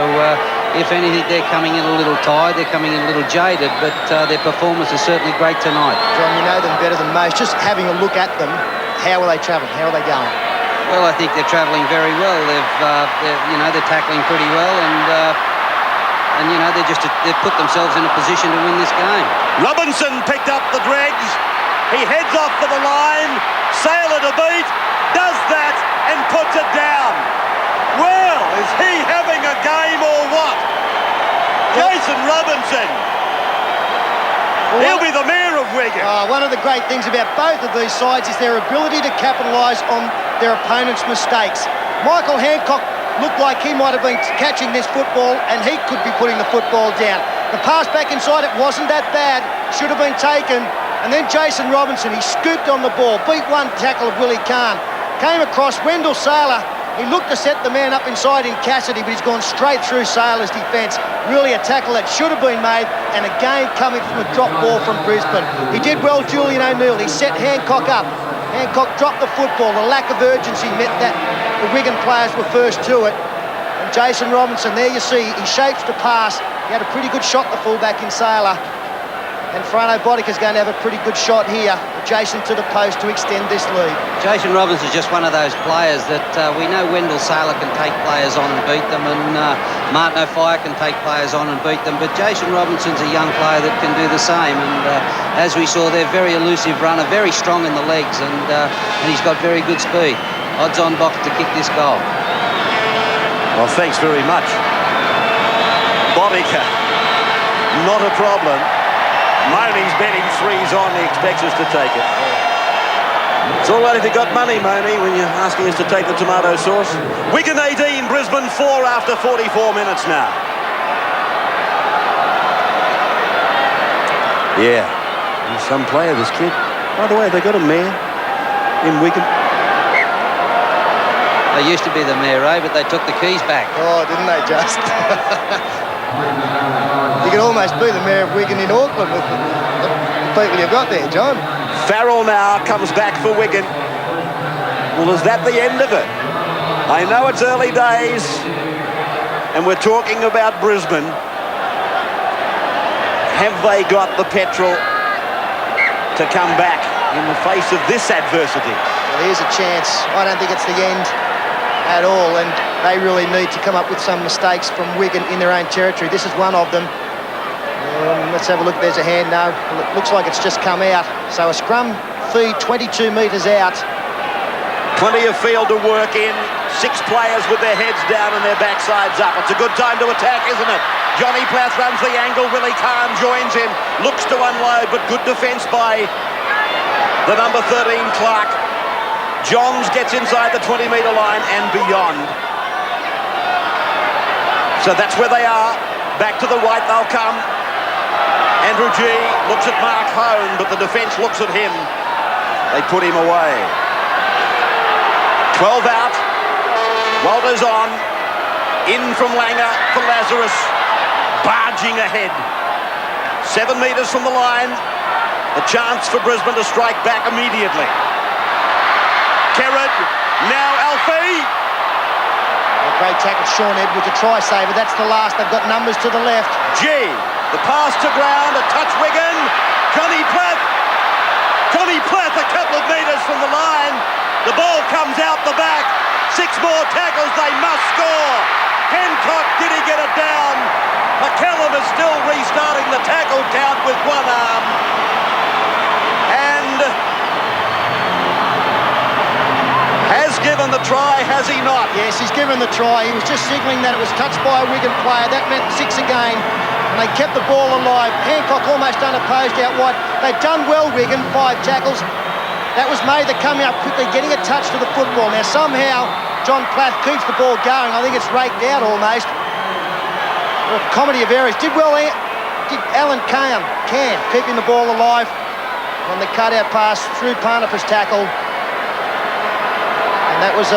if anything, they're coming in a little tired, they're coming in a little jaded, but their performance is certainly great tonight. John, you know them better than most. Just having a look at them, how are they travelling? How are they going? Well, I think they're travelling very well. They're tackling pretty well, and you know they've put themselves in a position to win this game. Robinson picked up the dregs. He heads off for the line. Sailor to beat. Does that and puts it down. Well, is he having a game or what? Jason Robinson. He'll be the mayor of Wigan. One of the great things about both of these sides is their ability to capitalise on their opponent's mistakes. Michael Hancock looked like he might have been catching this football and he could be putting the football down. The pass back inside, it wasn't that bad, should have been taken. And then Jason Robinson, he scooped on the ball, beat one tackle of Willie Kahn, came across. Wendell Sailor He looked to set the man up inside in Cassidy, but he's gone straight through Sailor's defence. Really a tackle that should have been made, and again coming from a drop ball from Brisbane. He did well, Julian O'Neill. He set Hancock up. Hancock dropped the football. The lack of urgency meant that the Wigan players were first to it. And Jason Robinson, there you see, he shapes the pass. He had a pretty good shot, the fullback in Sailor. And Frano Bodica's going to have a pretty good shot here, adjacent to the post to extend this lead. Jason Robinson's just one of those players that we know Wendell Sailor can take players on and beat them, and Martin O'Fire can take players on and beat them, but Jason Robinson's a young player that can do the same, and as we saw, they're very elusive runner, very strong in the legs, and he's got very good speed. Odds on Box to kick this goal. Well, thanks very much. Bodica, not a problem. Money's betting 3's on. He expects us to take it. It's all right if you got money, Money, when you're asking us to take the tomato sauce. Wigan 18, Brisbane 4 after 44 minutes now. Yeah, he's some player, this kid. By the way, they got a mayor in Wigan. They used to be the mayor, but they took the keys back. Oh, didn't they just? You could almost be the mayor of Wigan in Auckland with the people you've got there, John. Farrell now comes back for Wigan. Well, is that the end of it? I know it's early days, and we're talking about Brisbane. Have they got the petrol to come back in the face of this adversity? Well, here's a chance. I don't think it's the end at all, and they really need to come up with some mistakes from Wigan in their own territory. This is one of them. Let's have a look. There's a hand now. It looks like it's just come out. So a scrum feed 22 metres out. Plenty of field to work in. 6 players with their heads down and their backsides up. It's a good time to attack, isn't it? Johnny Plath runs the angle. Willie Kahn joins in. Looks to unload, but good defence by the number 13, Clark. Johns gets inside the 20-metre line and beyond. So that's where they are. Back to the right they'll come. Andrew G looks at Mark Hone, but the defence looks at him. They put him away. 12 out. Walters on. In from Langer for Lazarus. Barging ahead. 7 metres from the line. A chance for Brisbane to strike back immediately. Kerrod. Now Alfie. Great tackle, Sean Edwards, a try saver. That's the last. They've got numbers to the left. G. The pass to ground, a touch Wigan. Johnny Plath. Johnny Plath a couple of metres from the line. The ball comes out the back. 6 more tackles, they must score. Hancock, did he get it down? McCallum is still restarting the tackle count with one arm. And has given the try, has he not? Yes, he's given the try. He was just signalling that it was touched by a Wigan player. That meant 6 again. And they kept the ball alive. Hancock almost unopposed out wide. They'd done well, Wigan, 5 tackles. That was Mather coming up quickly, getting a touch to the football. Now somehow John Plath keeps the ball going. I think it's raked out almost. Well, comedy of errors. Did well, did Alan Can keeping the ball alive on the cutout pass through Parnapper's tackle. And that was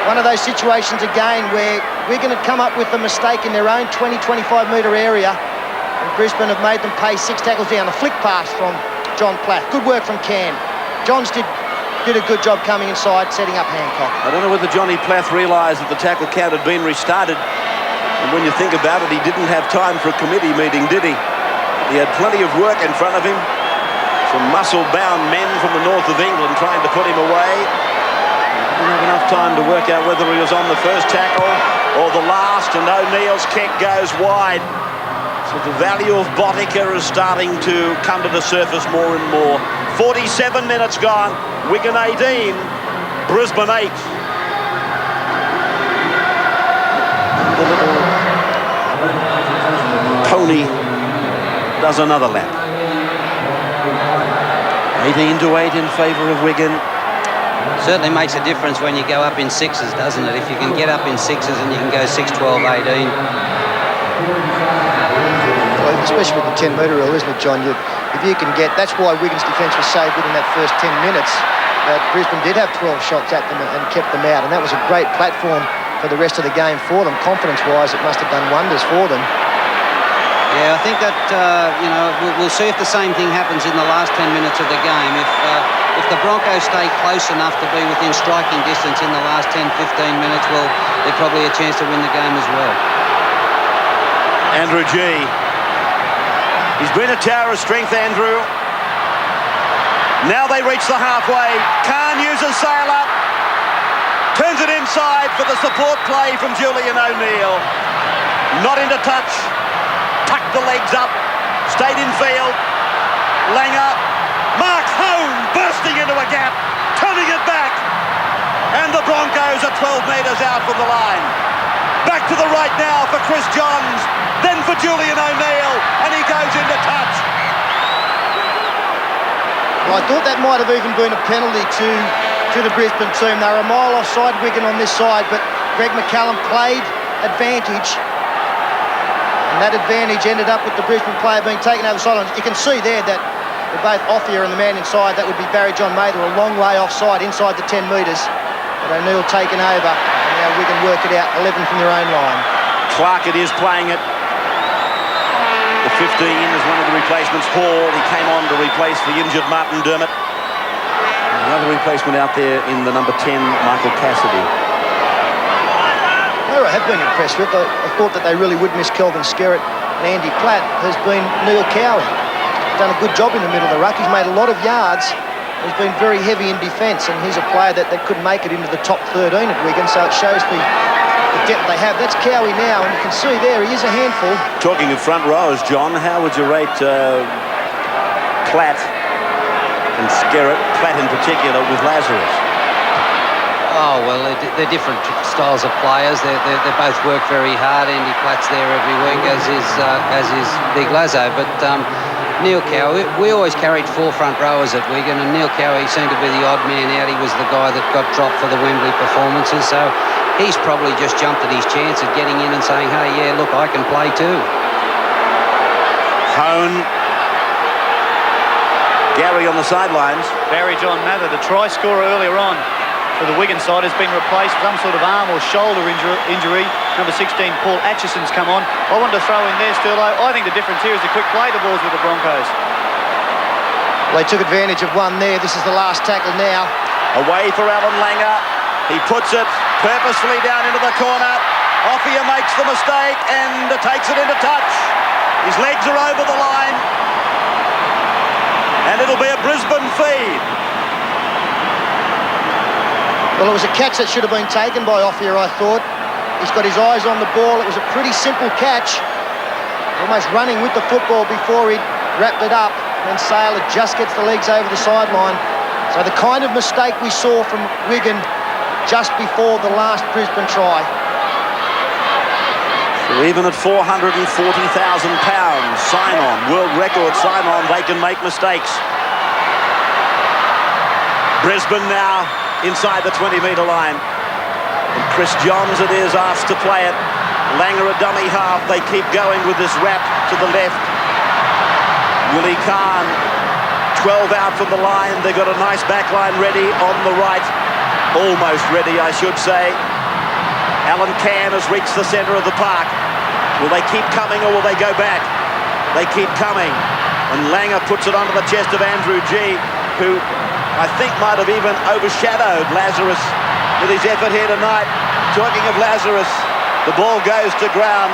one of those situations again where Wigan had come up with a mistake in their own 20-25 metre area, and Brisbane have made them pay 6 tackles down. A flick pass from John Plath. Good work from Can. Johns did a good job coming inside, setting up Hancock. I don't know whether Johnny Plath realised that the tackle count had been restarted. And when you think about it, he didn't have time for a committee meeting, did he? He had plenty of work in front of him. Some muscle-bound men from the north of England trying to put him away. Didn't have enough time to work out whether he was on the first tackle or the last, and O'Neill's kick goes wide. So the value of Bodica is starting to come to the surface more and more. 47 minutes gone. Wigan 18, Brisbane 8. The little pony does another lap. 18-8 in favour of Wigan. Certainly makes a difference when you go up in 6s, doesn't it? If you can get up in 6s and you can go 6, 12, 18. Well, especially with the 10-metre rule, isn't it, John? If you can get... That's why Wigan's defence was so good in that first 10 minutes. that Brisbane did have 12 shots at them and kept them out, and that was a great platform for the rest of the game for them. Confidence-wise, it must have done wonders for them. Yeah, I think that, we'll see if the same thing happens in the last 10 minutes of the game. If the Broncos stay close enough to be within striking distance in the last 10-15 minutes, well, they're probably a chance to win the game as well. Andrew G. He's been a tower of strength, Andrew. Now they reach the halfway. Khan uses Sailor. Turns it inside for the support play from Julian O'Neill. Not into touch. Tucked the legs up. Stayed in field. Langer. Mark Hone bursting into a gap. Turning it back. And the Broncos are 12 metres out from the line. Back to the right now for Chris Johns. Then for Julian O'Neill. And he goes into touch. Well, I thought that might have even been a penalty to the Brisbane team. They were a mile offside Wigan on this side, but Greg McCallum played advantage. And that advantage ended up with the Brisbane player being taken over the sideline. You can see there that they're both Offia and the man inside. That would be Barry John Mather, a long way offside inside the 10 metres. But O'Neill taken over. And now Wigan work it out, 11 from their own line. Clark it is playing it. The 15 is one of the replacements. Hall, he came on to replace the injured Martin Dermott. Another replacement out there in the number 10, Michael Cassidy. Who I have been impressed with, I thought that they really would miss Kelvin Skerritt and Andy Platt, has been Neil Cowie. Done a good job in the middle of the ruck. He's made a lot of yards. He's been very heavy in defence, and he's a player that could make it into the top 13 at Wigan, so it shows the depth they have. That's Cowie now, and you can see there he is a handful. Talking of front rows, John, how would you rate Platt and Skerritt, Platt in particular, with Lazarus? Oh, well, they're different styles of players. They both work very hard. Andy Platt's there every week, as is Big Lazo. But Neil Cowie, we always carried 4 front rowers at Wigan, and Neil Cowie seemed to be the odd man out. He was the guy that got dropped for the Wembley performances. So he's probably just jumped at his chance at getting in and saying, hey, yeah, look, I can play too. Hone. Gary on the sidelines. Barry John Mather, the try scorer earlier on for the Wigan side, has been replaced with some sort of arm or shoulder injury. Number 16, Paul Atchison's come on. I wanted to throw in there, Sturlo. I think the difference here is the quick play the balls with the Broncos. Well, they took advantage of one there. This is the last tackle now. Away for Alan Langer. He puts it purposefully down into the corner. Offia makes the mistake and takes it into touch. His legs are over the line. And it'll be a Brisbane feed. Well, it was a catch that should have been taken by Offia, I thought. He's got his eyes on the ball. It was a pretty simple catch. Almost running with the football before he wrapped it up. And then Sailor just gets the legs over the sideline. So the kind of mistake we saw from Wigan just before the last Brisbane try. So even at £440,000 sign-on, world record sign-on, they can make mistakes. Brisbane now inside the 20-metre line. And Chris Johns it is asked to play it. Langer a dummy half. They keep going with this wrap to the left. Willie Khan, 12 out from the line. They've got a nice back line ready on the right. Almost ready, I should say. Alan Cann has reached the centre of the park. Will they keep coming or will they go back? They keep coming. And Langer puts it onto the chest of Andrew G, who I think might have even overshadowed Lazarus with his effort here tonight. Talking of Lazarus, the ball goes to ground.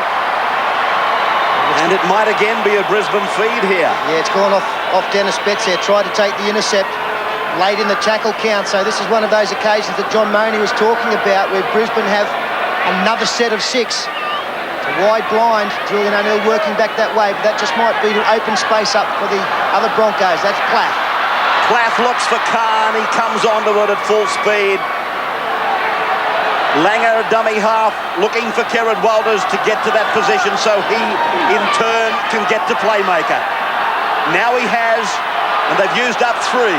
And it might again be a Brisbane feed here. Yeah, it's gone off Dennis Betts there. Tried to take the intercept late in the tackle count. So this is one of those occasions that John Mooney was talking about where Brisbane have another set of 6. It's a wide blind. Julian O'Neill working back that way, but that just might be to open space up for the other Broncos. That's Platt. Platt looks for Khan. He comes onto it at full speed. Langer, dummy half, looking for Kerrod Walters to get to that position so he, in turn, can get to playmaker. Now he has, and they've used up 3.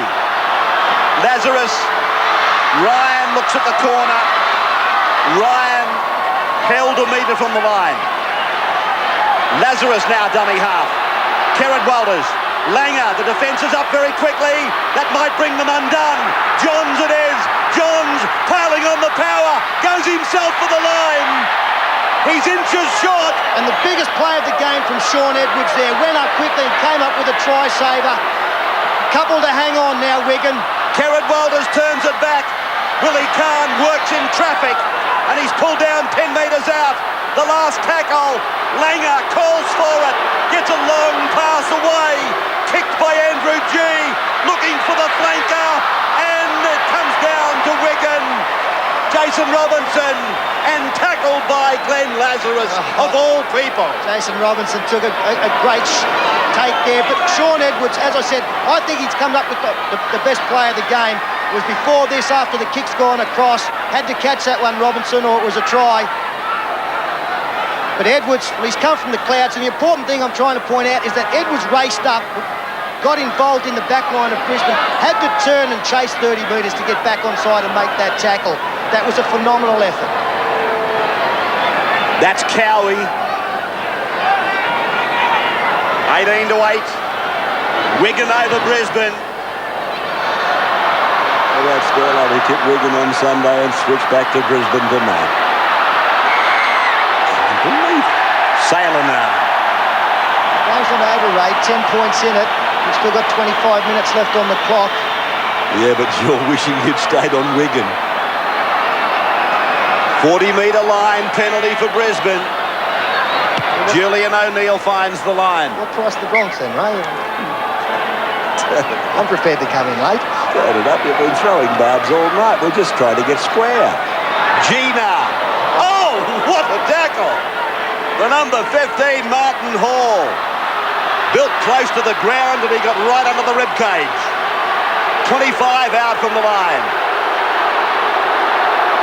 Lazarus. Ryan looks at the corner. Ryan held a metre from the line. Lazarus now dummy half. Kerrod Walters Langer, the defence is up very quickly. That might bring them undone. Johns it is. Johns piling on the power. Goes himself for the line. He's inches short. And the biggest play of the game from Shaun Edwards there. Went up quickly and came up with a try-saver. Couple to hang on now, Wigan. Kerrod Walters turns it back. Willie Kahn works in traffic. And he's pulled down 10 metres out. The last tackle. Langer calls for it. Gets a long pass away. Kicked by Andrew G. Looking for the flanker. And it comes down to Wigan. Jason Robinson. And tackled by Glenn Lazarus, of all people. Jason Robinson took a great take there. But Shaun Edwards, as I said, I think he's come up with the best play of the game. It was before this, after the kick's gone across. Had to catch that one, Robinson, or it was a try. But Edwards, well, he's come from the clouds, and the important thing I'm trying to point out is that Edwards raced up, got involved in the back line of Brisbane, had to turn and chase 30 metres to get back onside and make that tackle. That was a phenomenal effort. That's Cowie. 18-8. Wigan over Brisbane. Well, that's still how they tip Wigan on Sunday and switch back to Brisbane tonight. Can't believe it. Sailor now. Game's on overrate, 10 points in it. We've still got 25 minutes left on the clock. Yeah, but you're wishing you'd stayed on Wigan. 40-metre line, penalty for Brisbane. Julian O'Neill finds the line. What price the Bronx then, Ray? I'm prepared to come in late. Turn it up, you've been throwing barbs all night. We're just trying to get square. Gina. Oh, what a tackle. The number 15, Martin Hall. Built close to the ground and he got right under the ribcage. 25 out from the line.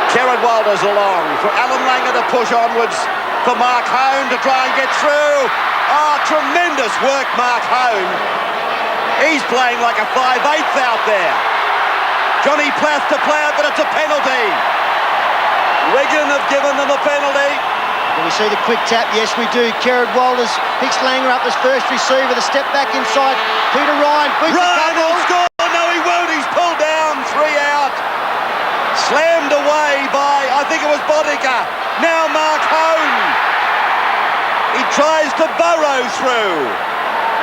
Kerrod Walters along for Alan Langer to push onwards, for Mark Hone to try and get through. Oh, tremendous work, Mark Hone. He's playing like a 5/8 out there. Johnny Plath to play it, but it's a penalty. Wigan have given them a penalty. Do we see the quick tap? Yes, we do. Kerrod Walters picks Langer up as first receiver. The step back inside. Peter Ryan beats the Ryan couple. will score. No, he won't. He's pulled down. 3 out. Slammed away by, I think it was Bodica. Now Mark Hone. He tries to burrow through.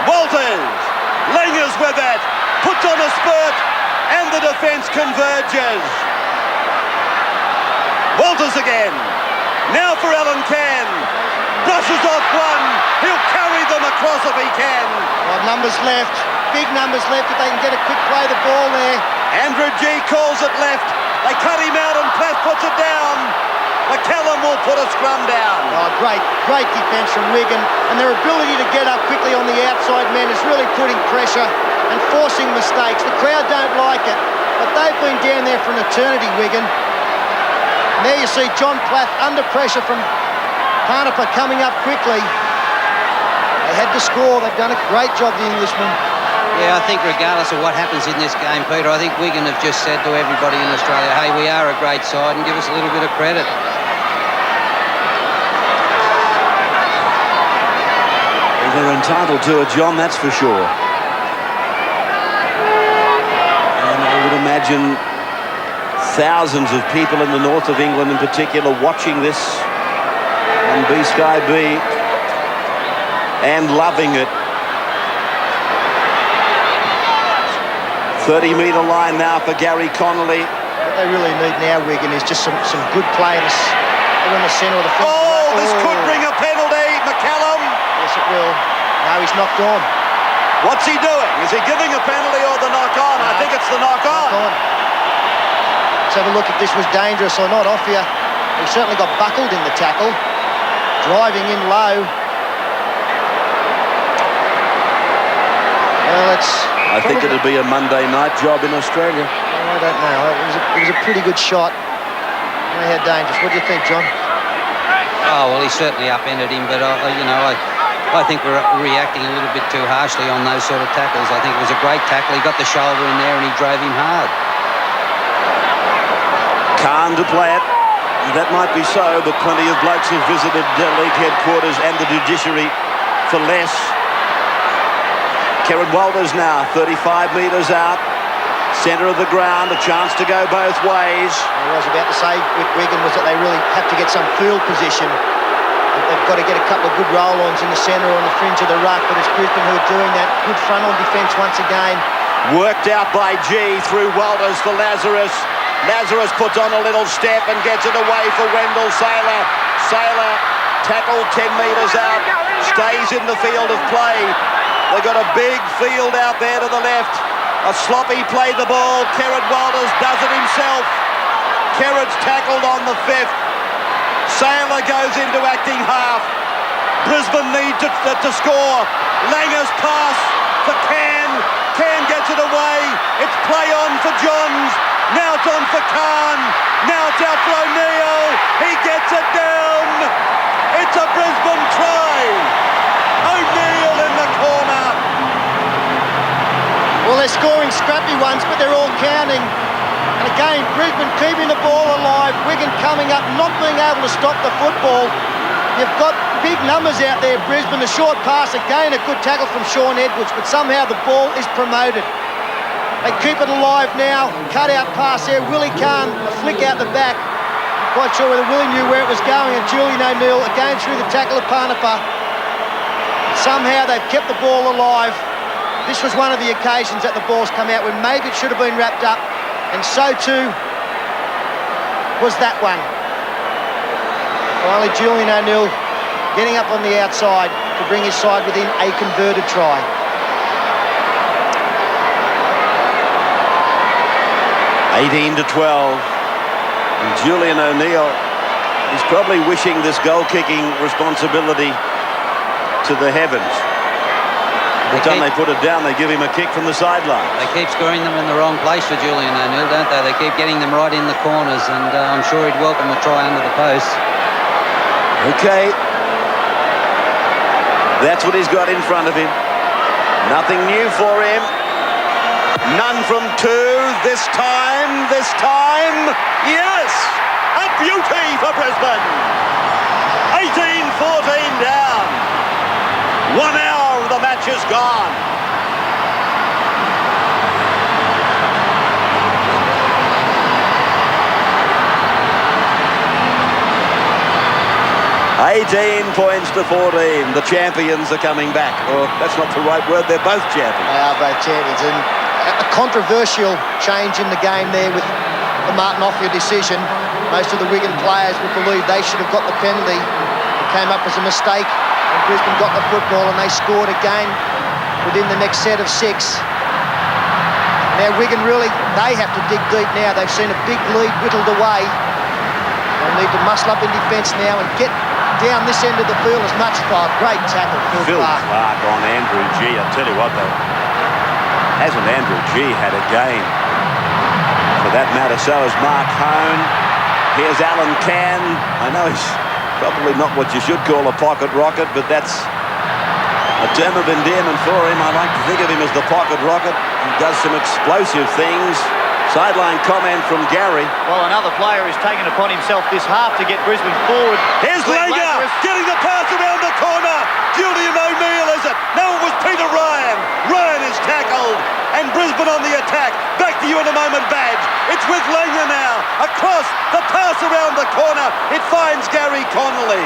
Walters. Lingers with it. Puts on a spurt. And the defence converges. Walters again. Now for Alan Can. Brushes off one. He'll carry them across if he can. Well, numbers left. Big numbers left if they can get a quick play of the ball there. Andrew G calls it left. They cut him out and Plath puts it down. McCallum will put a scrum down. Oh, great defence from Wigan. And their ability to get up quickly on the outside men is really putting pressure and forcing mistakes. The crowd don't like it, but they've been down there for an eternity, Wigan. And there you see John Plath under pressure from Parnapa coming up quickly. They had to score. They've done a great job, the Englishmen. Yeah, I think regardless of what happens in this game, Peter, I think Wigan have just said to everybody in Australia, hey, we are a great side, and give us a little bit of credit. They're entitled to it, John, that's for sure. And I would imagine thousands of people in the north of England in particular watching this on B-Sky B and loving it. 30-metre line now for Gary Connolly. What they really need now, Wigan, is just some good players in the centre of the field. Oh, this could bring a penalty, McCallum. Yes, it will. No, he's knocked on. What's he doing? Is he giving a penalty or the knock-on? I think it's the knock-on. Let's have a look if this was dangerous or not. Off here. He certainly got buckled in the tackle. Driving in low. Well, I think it'd be a Monday night job in Australia. I don't know. It was a pretty good shot. How dangerous. What do you think, John? Oh, well, he certainly upended him, but, I think we're reacting a little bit too harshly on those sort of tackles. I think it was a great tackle. He got the shoulder in there and he drove him hard. Khan to play it. That might be so, but plenty of blokes have visited league headquarters and the judiciary for less. Kerrod Walters now, 35 metres out. Centre of the ground, a chance to go both ways. I was about to say with Wigan was that they really have to get some field position. They've got to get a couple of good roll-ons in the centre or on the fringe of the ruck, but it's Brisbane who are doing that. Good front-on defence once again. Worked out by G through Walters for Lazarus. Lazarus puts on a little step and gets it away for Wendell Saylor. Saylor tackled 10 metres out, stays in the field of play. They've got a big field out there to the left. A sloppy play the ball. Kerrod Walters does it himself. Kerrod's tackled on the 5th. Saylor goes into acting half. Brisbane need to score. Langer's pass for Can. Can gets it away. It's play on for Johns. Now it's on for Khan. Now it's out for O'Neill. He gets it down. It's a Brisbane try. O'Neill in the corner. Well, they're scoring scrappy ones, but they're all counting. And again, Brisbane keeping the ball alive. Wigan coming up, not being able to stop the football. You've got big numbers out there, Brisbane. A short pass, again, a good tackle from Sean Edwards, but somehow the ball is promoted. They keep it alive now. Cut out pass there. Willie Khan, a flick out the back. Not quite sure whether Willie knew where it was going. And Julian O'Neill again through the tackle of Parnapa. Somehow they've kept the ball alive. This was one of the occasions that the ball's come out when maybe it should have been wrapped up, and so too was that one. Finally, Julian O'Neill getting up on the outside to bring his side within a converted try. (18 to 12). And Julian O'Neill is probably wishing this goal-kicking responsibility to the heavens. Every time they put it down, they give him a kick from the sideline. They keep scoring them in the wrong place for Julian O'Neill, don't they? They keep getting them right in the corners, and I'm sure he'd welcome a try under the post. Okay. That's what he's got in front of him. Nothing new for him. None from 2 this time. Yes! A beauty for Brisbane. 18-14 down. 1 hour. The match is gone. (18 points to 14). The champions are coming back. Or that's not the right word. They're both champions. They are both champions, and a controversial change in the game there with the Martin Offia decision. Most of the Wigan players would believe they should have got the penalty. It came up as a mistake. Brisbane got the football and they scored again within the next set of 6. Now Wigan really, they have to dig deep now. They've seen a big lead whittled away. They'll need to muscle up in defence now and get down this end of the field as much as possible. Great tackle, Phil Clark on Andrew G. I'll tell you what though, hasn't Andrew G had a game? For that matter, so has Mark Hone. Here's Alan Can. I know he's probably not what you should call a pocket rocket, but that's a term of endearment for him. I like to think of him as the pocket rocket. He does some explosive things. Sideline comment from Gary. Well, another player has taken upon himself this half to get Brisbane forward. Here's Langer getting the pass around the corner. Julian O'Neill, is it? No, it was Peter Ryan. Ryan is tackled, and Brisbane on the attack. Back to you in a moment, Badge. It's with Langer now. Across, the pass around the corner. It finds Gary Connolly.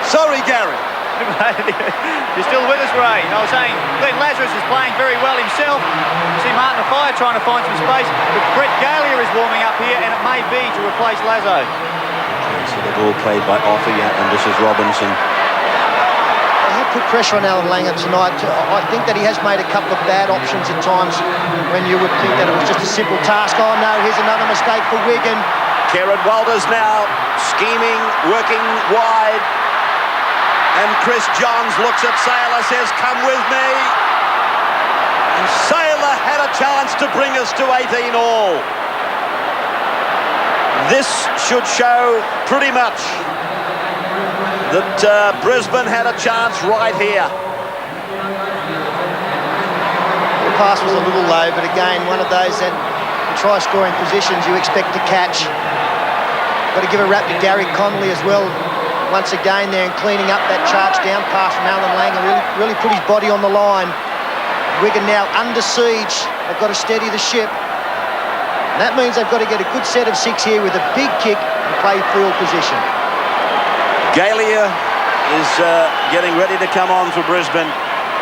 Sorry, Gary. You're still with us, Ray. I was saying Glenn Lazarus is playing very well himself. You see Martin Offia trying to find some space, but Brett Galia is warming up here, and it may be to replace Lazo. Okay, so the ball played by Offia, and this is Robinson. They have put pressure on Alan Langer tonight. I think that he has made a couple of bad options at times when you would think that it was just a simple task. Oh no, here's another mistake for Wigan. Kerrod Walters now scheming, working wide. And Chris Johns looks at Saylor, says, come with me. And Saylor had a chance to bring us to 18 all. This should show pretty much that Brisbane had a chance right here. The pass was a little low, but again, one of those that in try-scoring positions you expect to catch. Got to give a rap to Gary Connolly as well. Once again there and cleaning up that charge down pass from Alan Langer. Really put his body on the line. Wigan now under siege. They've got to steady the ship. And that means they've got to get a good set of 6 here with a big kick and play field position. Galia is getting ready to come on for Brisbane.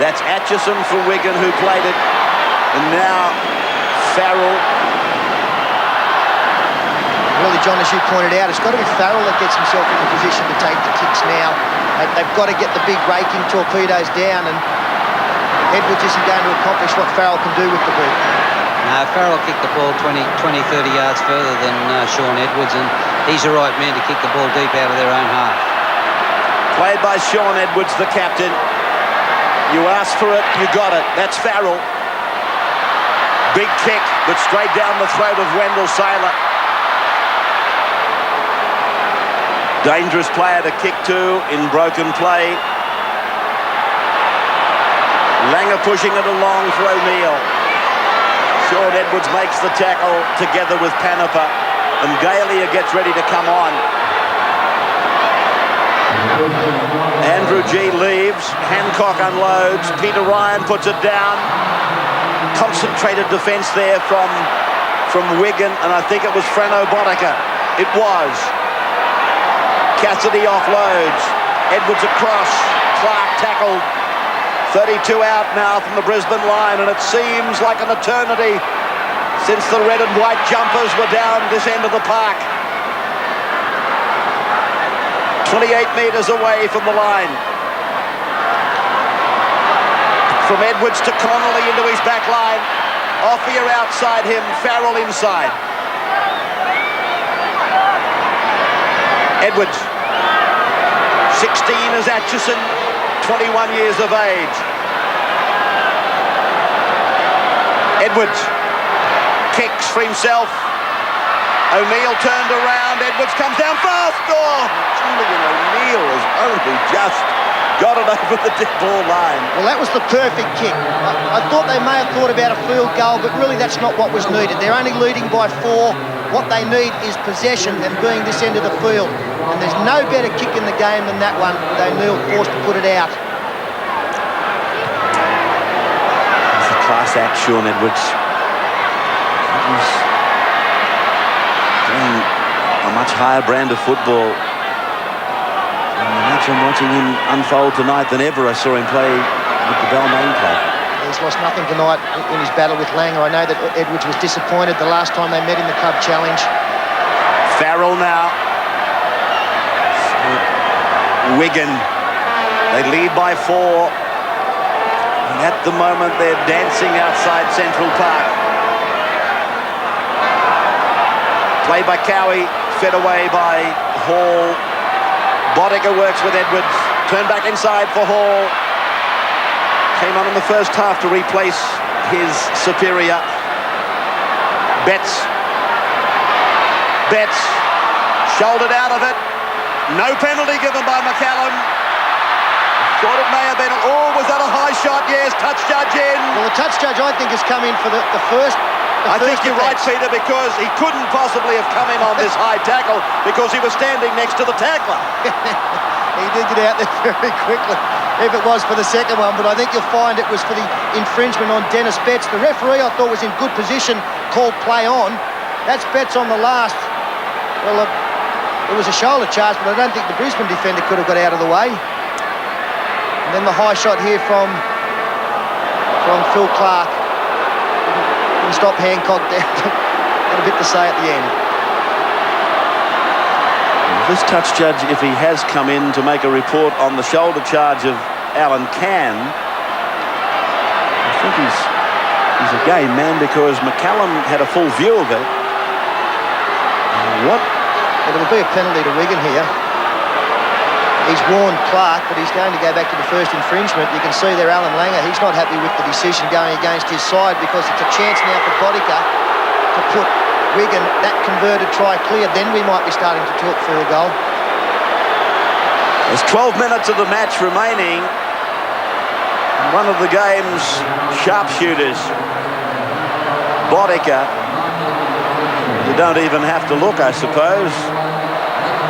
That's Atchison for Wigan who played it. And now Farrell. Really, John, as you pointed out, it's got to be Farrell that gets himself in the position to take the kicks now. They've got to get the big raking torpedoes down, and Edwards isn't going to accomplish what Farrell can do with the ball. No, Farrell kicked the ball 20, 30 yards further than Sean Edwards, and he's the right man to kick the ball deep out of their own half. Played by Sean Edwards, the captain. You asked for it, you got it. That's Farrell. Big kick, but straight down the throat of Wendell Saylor. Dangerous player to kick to in broken play. Langer pushing it along for O'Neill. Sean Edwards makes the tackle together with Panipa, and Galia gets ready to come on. Andrew G leaves, Hancock unloads, Peter Ryan puts it down. Concentrated defence there from Wigan, and I think it was Frano Botica. It was. Cassidy offloads, Edwards across, Clark tackled. 32 out now from the Brisbane line, and it seems like an eternity since the red and white jumpers were down this end of the park. 28 metres away from the line. From Edwards to Connolly into his back line. Offia outside him, Farrell inside. Edwards. 16 is Atchison, 21 years of age. Edwards kicks for himself. O'Neill turned around. Edwards comes down fast. Oh, Julian O'Neill has only just got it over the dead ball line. Well, that was the perfect kick. I thought they may have thought about a field goal, but really that's not what was needed. They're only leading by 4. What they need is possession and being this end of the field. And there's no better kick in the game than that one. O'Neill forced to put it out. It's a class act, Sean Edwards. He's playing a much higher brand of football. I'm watching him unfold tonight than ever I saw him play with the Balmain Club. He's lost nothing tonight in his battle with Langer. I know that Edwards was disappointed the last time they met in the club challenge. Farrell now. Wigan. They lead by 4. And at the moment they're dancing outside Central Park. Played by Cowie, fed away by Hall. Botica works with Edwards. Turned back inside for Hall. Came on in the first half to replace his superior. Betts. Shouldered out of it. No penalty given by McCallum. Thought it may have been... Oh, was that a high shot? Yes, touch judge in. Well, the touch judge, I think, has come in for the first... I think you're right, Peter, because he couldn't possibly have come in on this high tackle because he was standing next to the tackler. He did get out there very quickly, if it was for the second one, but I think you'll find it was for the infringement on Dennis Betts. The referee, I thought, was in good position, called play on. That's Betts on the last. Well, it was a shoulder charge, but I don't think the Brisbane defender could have got out of the way. And then the high shot here from Phil Clark. Stop Hancock there. Got a bit to say at the end. This touch judge, if he has come in to make a report on the shoulder charge of Alan Cann, I think he's a game man because McCallum had a full view of it. What? Well, it'll be a penalty to Wigan here. He's warned Clark, but he's going to go back to the first infringement. You can see there Alan Langer, he's not happy with the decision going against his side because it's a chance now for Botica to put Wigan that converted try clear. Then we might be starting to talk field goal. There's 12 minutes of the match remaining. One of the game's sharpshooters, Botica. You don't even have to look, I suppose.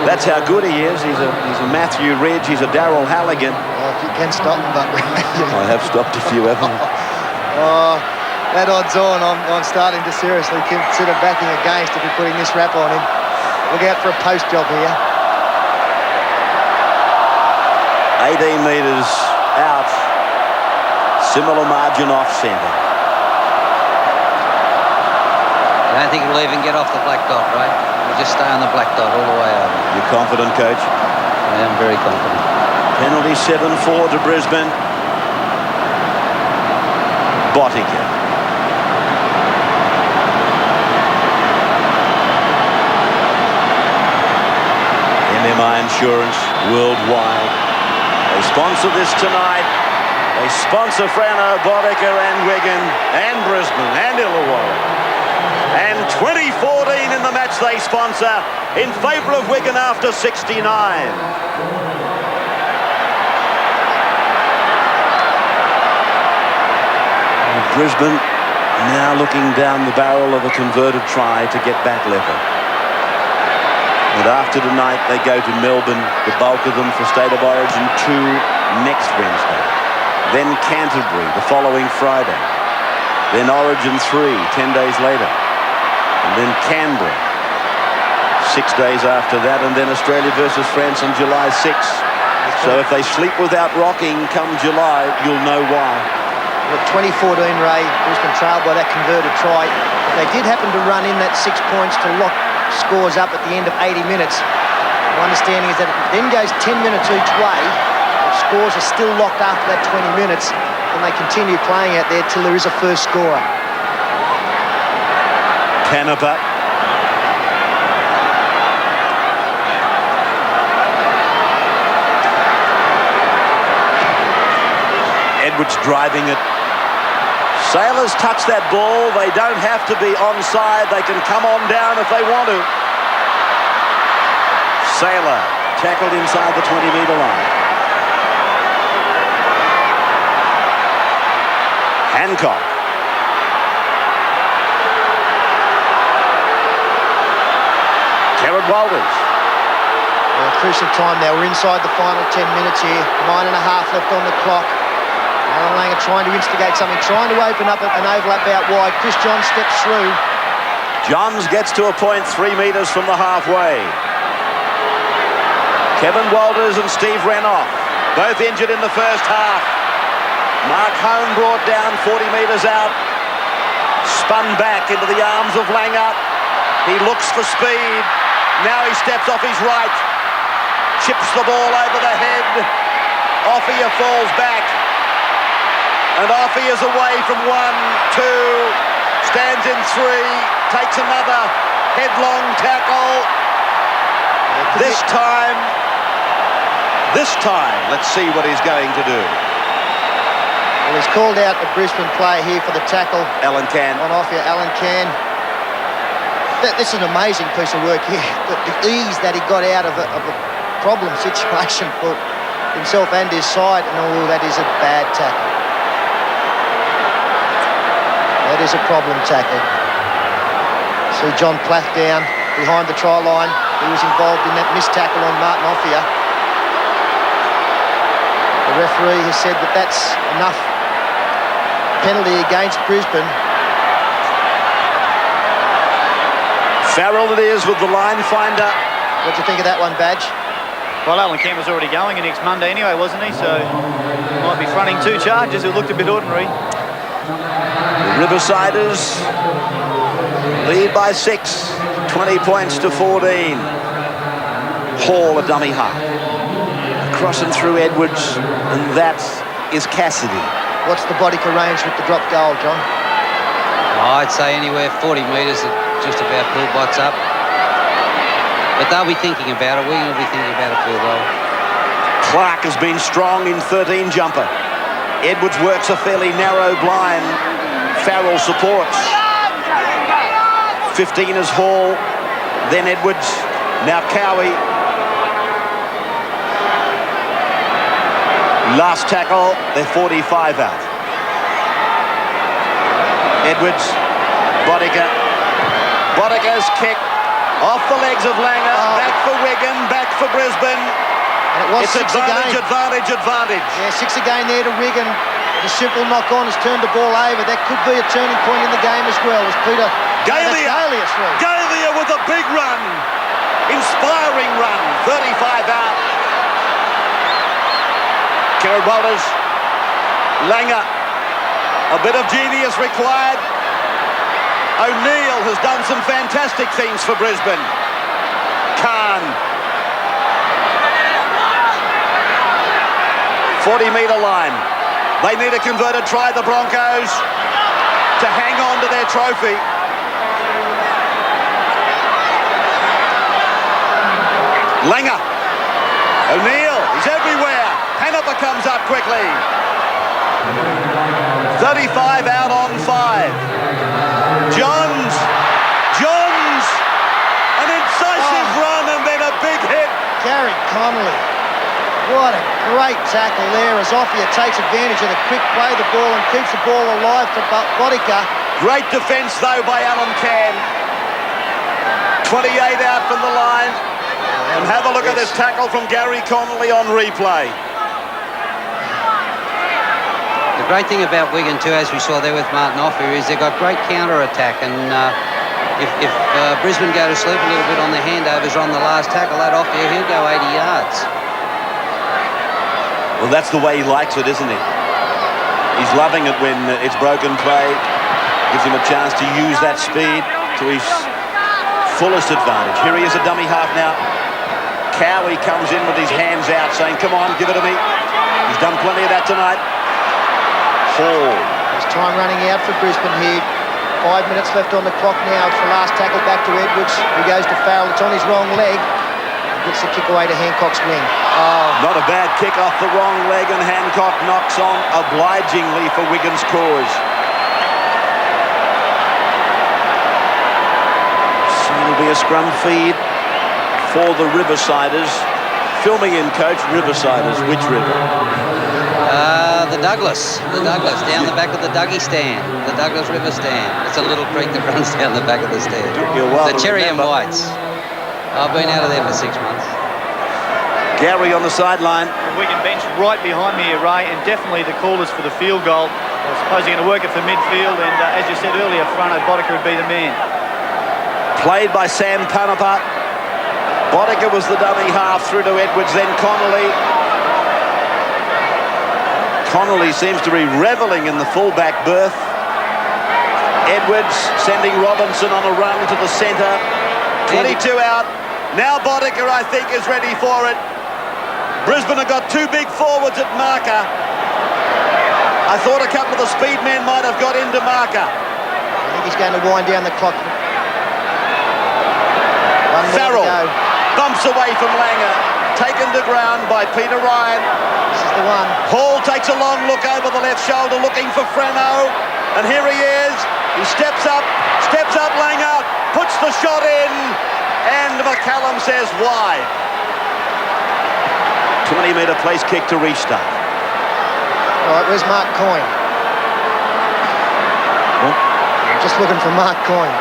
That's how good he is. He's a Matthew Ridge. He's a Darryl Halligan. Oh, if you can stop him, but... I have stopped a few, haven't I? Oh, that odds on, I'm starting to seriously consider backing against if we're putting this wrap on him. Look out for a post job here. 18 metres out. Similar margin off centre. I don't think it'll even get off the black dot, right? We'll just stay on the black dot all the way over. You're confident, coach? I am very confident. Penalty 7-4 to Brisbane. Bottica. MMI Insurance worldwide. They sponsor this tonight. They sponsor Frano, Bottica and Wigan and Brisbane and Illawarra. And 2014 in the match they sponsor in favour of Wigan after 69. Brisbane now looking down the barrel of a converted try to get back level. But after tonight they go to Melbourne, the bulk of them for State of Origin 2 next Wednesday. Then Canterbury the following Friday. Then Origin 3 10 days later. And then Canberra 6 days after that, and then Australia versus France on July 6th. So if they sleep without rocking come July, you'll know why. The 2014 Ray, Brisbane trailed by that converted try. If they did happen to run in that 6 points to lock scores up at the end of 80 minutes, my understanding is that it then goes 10 minutes each way. If scores are still locked after that 20 minutes, and they continue playing out there till there is a first scorer. Canepa. Edwards driving it. Sailors touch that ball. They don't have to be onside. They can come on down if they want to. Sailor tackled inside the 20-metre line. Hancock. Jared Walters. Well, crucial time now. We're inside the final 10 minutes here. 9.5 left on the clock. Alan Langer trying to instigate something, trying to open up an overlap out wide. Chris Johns steps through. Johns gets to a point 3 metres from the halfway. Kevin Walters and Steve Renoff, both injured in the first half. Mark Hone brought down 40 metres out. Spun back into the arms of Langer. He looks for speed. Now he steps off his right. Chips the ball over the head. Offia falls back. And Offia is away from 1, 2. Stands in 3. Takes another headlong tackle. This time, let's see what he's going to do. Well, he's called out the Brisbane player here for the tackle. Alan Can. On Offia, Alan Can. This is an amazing piece of work here. The ease that he got out of a problem situation for himself and his side. And oh, that is a bad tackle. That is a problem tackle. See John Plath down behind the try line. He was involved in that missed tackle on Martin Offia. The referee has said that that's enough penalty against Brisbane. Farrell it is with the line finder. What do you think of that one, Badge? Well, Alan Kent was already going next Monday anyway, wasn't he? So might be fronting 2 charges. It looked a bit ordinary. The Riversiders lead by 6. 20 points to 14. Hall a dummy half. Across and through Edwards, and that is Cassidy. What's the Bodica range with the drop goal, John? I'd say anywhere 40 metres at just about pull bots up. But they'll be thinking about it. Wigan will be thinking about a field goal. Clark has been strong in 13 jumper. Edwards works a fairly narrow blind. Farrell supports. 15 is Hall, then Edwards, now Cowie. Last tackle, they're 45 out. Edwards, Bodica. Bodica's kick off the legs of Langer. Back for Wigan, back for Brisbane. And it was It's 6 advantage, again. advantage. Yeah, 6 again there to Wigan. The simple knock-on has turned the ball over. That could be a turning point in the game as well. As Peter... Galia with a big run. Inspiring run. 35 out. Kieran Walters. Langer. A bit of genius required. O'Neill has done some fantastic things for Brisbane. Khan. 40-metre line. They need a converted try, the Broncos, to hang on to their trophy. Langer. O'Neill, he's everywhere. Hanover comes up quickly. 35 out on 5. Johns. An incisive run and then a big hit. Gary Connolly. What a great tackle there as Offia takes advantage of the quick play of the ball and keeps the ball alive for Bodica. Great defence though by Alan Cann. 28 out from the line. And have a look at this tackle from Gary Connolly on replay. The great thing about Wigan too, as we saw there with Martin Offia, is they've got great counter-attack, and if Brisbane go to sleep a little bit on the handovers on the last tackle, that Offia, he'll go 80 yards. Well, that's the way he likes it, isn't he? He's loving it when it's broken play. Gives him a chance to use that speed to his fullest advantage. Here he is, a dummy half now. Cowie comes in with his hands out saying, come on, give it to me. He's done plenty of that tonight. Hall. There's time running out for Brisbane here. 5 minutes left on the clock now. It's the last tackle back to Edwards, who goes to Farrell. It's on his wrong leg. Gets the kick away to Hancock's wing. Not a bad kick off the wrong leg, and Hancock knocks on obligingly for Wigan's cause. So it'll be a scrum feed for the Riversiders. Filming in, coach, Riversiders. Which river? The Douglas, down the back of the Dougie stand, the Douglas River stand. It's a little creek that runs down the back of the stand. The Cherry and Whites. I've been out of there for 6 months. Gary on the sideline. The Wigan bench right behind me here, Ray, and definitely the callers for the field goal. I suppose they're going to work it for midfield, and as you said earlier, Frano Bodica would be the man. Played by Sam Panapa. Bodica was the dummy half through to Edwards, then Connolly. Connolly seems to be revelling in the fullback berth. Edwards sending Robinson on a run to the centre. 22 out. Now Bodica, I think, is ready for it. Brisbane have got 2 big forwards at marker. I thought a couple of the speed men might have got into marker. I think he's going to wind down the clock. One more Farrell to go. bumps away from Langer. Taken to ground by Peter Ryan. This is the one. Hall takes a long look over the left shoulder looking for Freno. And here he is. He steps up Langer, puts the shot in, and McCallum says wide. 20-metre place kick to restart. All right, where's Mark Coyne? What? I'm just looking for Mark Coyne.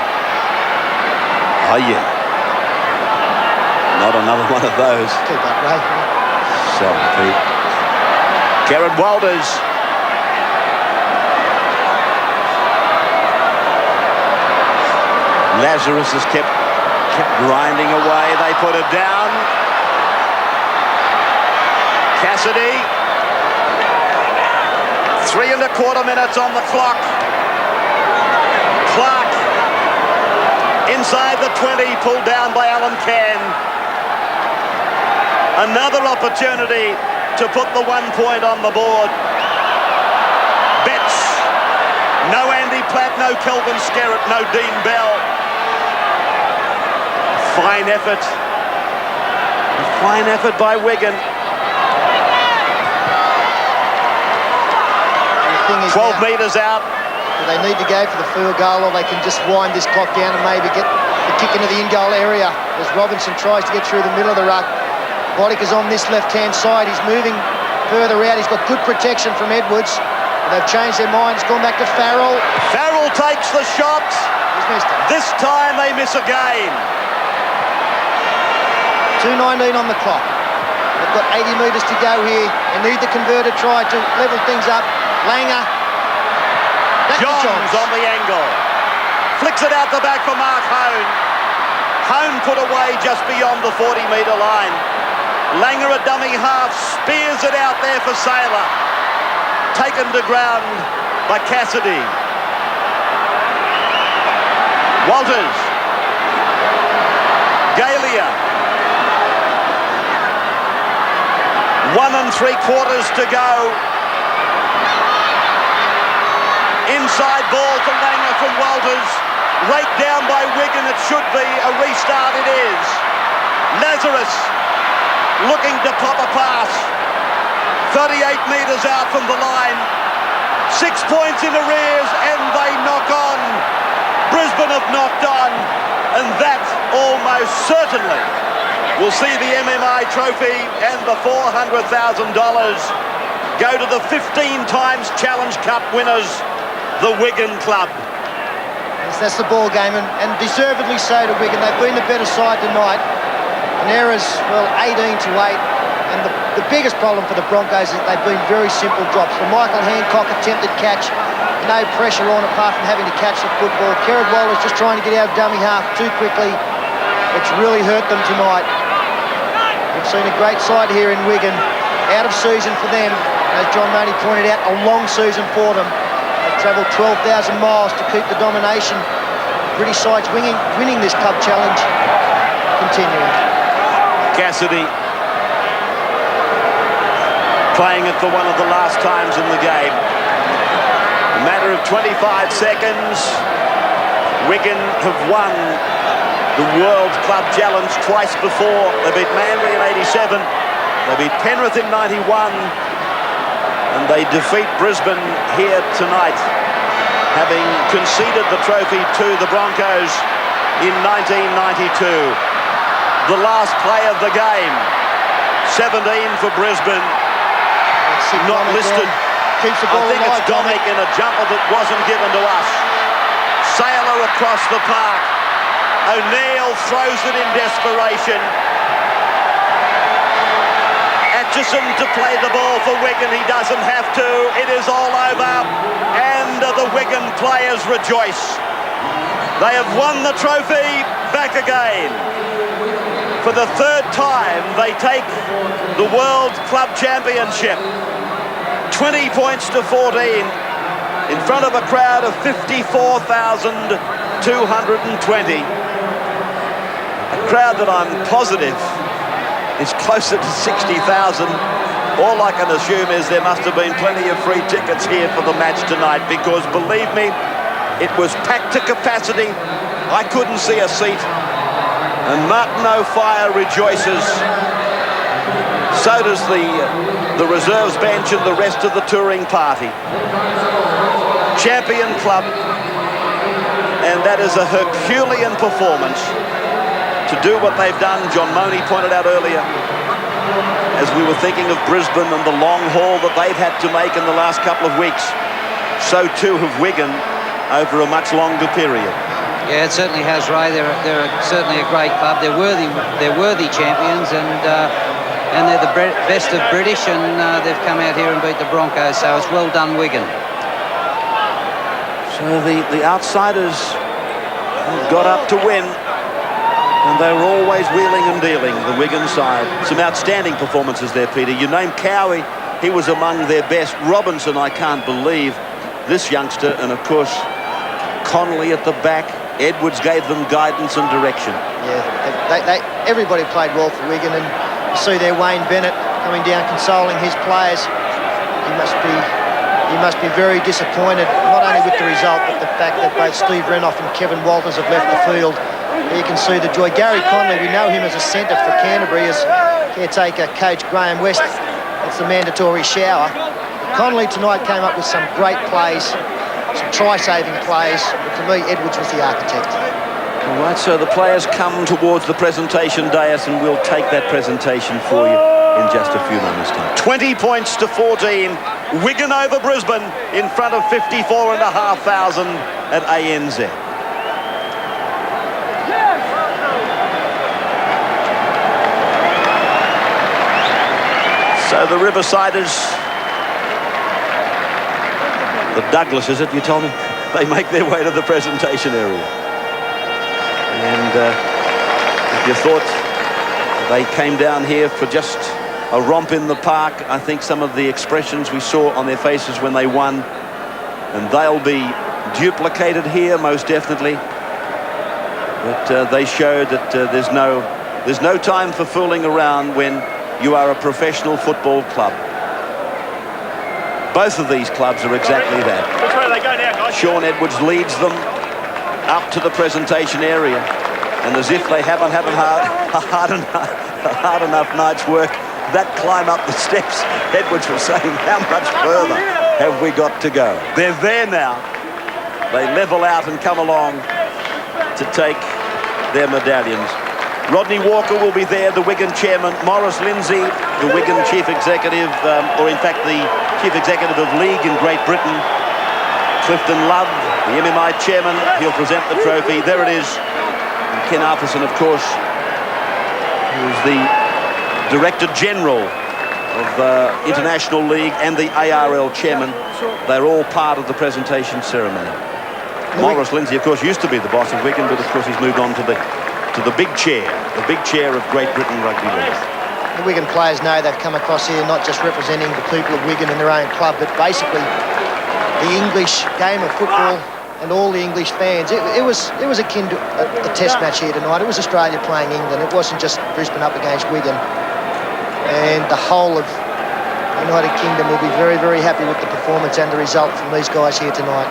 Oh, yeah. Not another one of those. Keep up, Ray. Sorry, Pete. Kieran Walters. Lazarus has kept grinding away. They put it down. Cassidy. 3 1/4 minutes on the clock. Clark. Inside the 20, pulled down by Alan Cann. Another opportunity to put the 1 point on the board. Betts. No Andy Platt, no Kelvin Skerritt, no Dean Bell. Fine effort. A fine effort by Wigan. The thing is 12 now, metres out. they need to go for the field goal, or they can just wind this clock down and maybe get the kick into the in-goal area as Robinson tries to get through the middle of the ruck. Bodica's on this left-hand side. He's moving further out. He's got good protection from Edwards. They've changed their minds, gone back to Farrell. Farrell takes the shot. He's missed it. This time they miss again. 2:19 on the clock. They've got 80 metres to go here. They need the converted try to level things up. Langer. Back to Johns on the angle. Flicks it out the back for Mark Hone. Hone put away just beyond the 40-metre line. Langer, a dummy half, spears it out there for Saylor. Taken to ground by Cassidy. Walters. Galia. 1 3/4 to go. Inside ball to Langer from Walters. Raked down by Wigan. It should be a restart. It is. Lazarus looking to pop a pass. 38 metres out from the line. 6 points in arrears and they knock on. Brisbane have knocked on. And that almost certainly will see the MMI trophy and the $400,000 go to the 15 times Challenge Cup winners, the Wigan club. Yes, that's the ball game, and deservedly so to Wigan. They've been the better side tonight. And errors, well, 18 to 8. And the biggest problem for the Broncos is they've been very simple drops. The Michael Hancock attempted catch, no pressure on apart from having to catch the football. Kerrod Waller's just trying to get out of dummy half too quickly. It's really hurt them tonight. We've seen a great side here in Wigan. Out of season for them. As John Money pointed out, a long season for them. They've travelled 12,000 miles to keep the domination. British sides winning this club challenge. Continuing. Cassidy playing it for one of the last times in the game. A matter of 25 seconds. Wigan have won the World Club Challenge twice before. They beat Manly in 87. They beat Penrith in 91. And they defeat Brisbane here tonight, having conceded the trophy to the Broncos in 1992. The last play of the game. 17 for Brisbane. Not listed. Keeps the ball I think alive, it's Domic in a jumper that wasn't given to us. Saylor across the park. O'Neill throws it in desperation. Atchison to play the ball for Wigan. He doesn't have to. It is all over. And the Wigan players rejoice. They have won the trophy back again. For the third time, they take the World Club Championship. 20 points to 14 in front of a crowd of 54,220. A crowd that I'm positive is closer to 60,000. All I can assume is there must have been plenty of free tickets here for the match tonight, because believe me, it was packed to capacity. I couldn't see a seat. And Martin O'Fire rejoices. So does the reserves bench and the rest of the touring party. Champion club. And that is a Herculean performance. To do what they've done, John Money pointed out earlier, as we were thinking of Brisbane and the long haul that they've had to make in the last couple of weeks. So too have Wigan over a much longer period. Yeah, it certainly has, Ray. They're certainly a great club. They're worthy champions, and they're the best of British, and they've come out here and beat the Broncos. So it's well done, Wigan. So the outsiders got up to win, and they were always wheeling and dealing, the Wigan side. Some outstanding performances there, Peter. You named Cowie. He was among their best. Robinson, I can't believe this youngster, and of course Connolly at the back. Edwards gave them guidance and direction. Yeah, everybody played well for Wigan, and you see there Wayne Bennett coming down consoling his players. He must be very disappointed, not only with the result, but the fact that both Steve Renouf and Kevin Walters have left the field. There you can see the joy. Gary Connolly, we know him as a centre for Canterbury, as caretaker coach Graham West. It's the mandatory shower. Connolly tonight came up with some great plays, some try-saving plays, but to me, Edwards was the architect. All right, so the players come towards the presentation dais, and we'll take that presentation for you in just a few moments' time. 20 points to 14. Wigan over Brisbane in front of 54,500 at ANZ. So the Riversiders, the Douglas, is it, you told me? They make their way to the presentation area. And if you thought they came down here for just a romp in the park, I think some of the expressions we saw on their faces when they won, and they'll be duplicated here most definitely. But they showed that there's no time for fooling around when you are a professional football club. Both of these clubs are exactly that. Which way do they go now, guys? Sean Edwards leads them up to the presentation area, and as if they haven't had a hard enough night's work, that climb up the steps, Edwards was saying, how much further have we got to go? They're there now. They level out and come along to take their medallions. Rodney Walker will be there, the Wigan chairman. Maurice Lindsay, the Wigan chief executive, or in fact the chief executive of League in Great Britain. Clifton Love, the MMI chairman, he'll present the trophy. There it is. And Ken Arthurson, of course, who's the Director General of International League and the ARL chairman. They're all part of the presentation ceremony. Maurice Lindsay, of course, used to be the boss of Wigan, but of course he's moved on to the big chair of Great Britain Rugby League. The Wigan players know they've come across here not just representing the people of Wigan and their own club, but basically the English game of football and all the English fans. It was akin to a test match here tonight. It was Australia playing England. It wasn't just Brisbane up against Wigan. And the whole of the United Kingdom will be very, very happy with the performance and the result from these guys here tonight.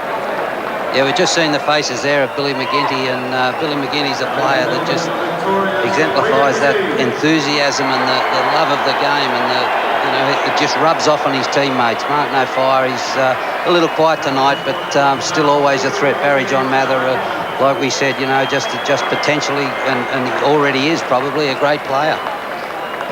Yeah, we've just seen the faces there of Billy McGinty, and Billy McGinty's a player that just exemplifies that enthusiasm and the love of the game, and it just rubs off on his teammates. Martin O'Fire, he's a little quiet tonight, but still always a threat. Barry John Mather, like we said, just potentially, and already is probably a great player.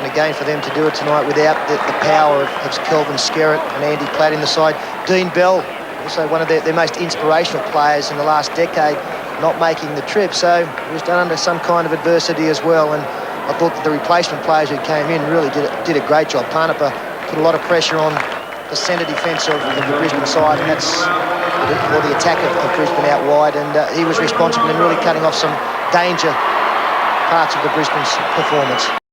And again, for them to do it tonight without the power of Kelvin Skerritt and Andy Platt in the side. Dean Bell, also one of their most inspirational players in the last decade, not making the trip. So it was done under some kind of adversity as well. And I thought that the replacement players who came in really did a great job. Parnapa put a lot of pressure on the centre defence of the Brisbane side, and that's for the attack of Brisbane out wide. And he was responsible in really cutting off some danger parts of the Brisbane's performance.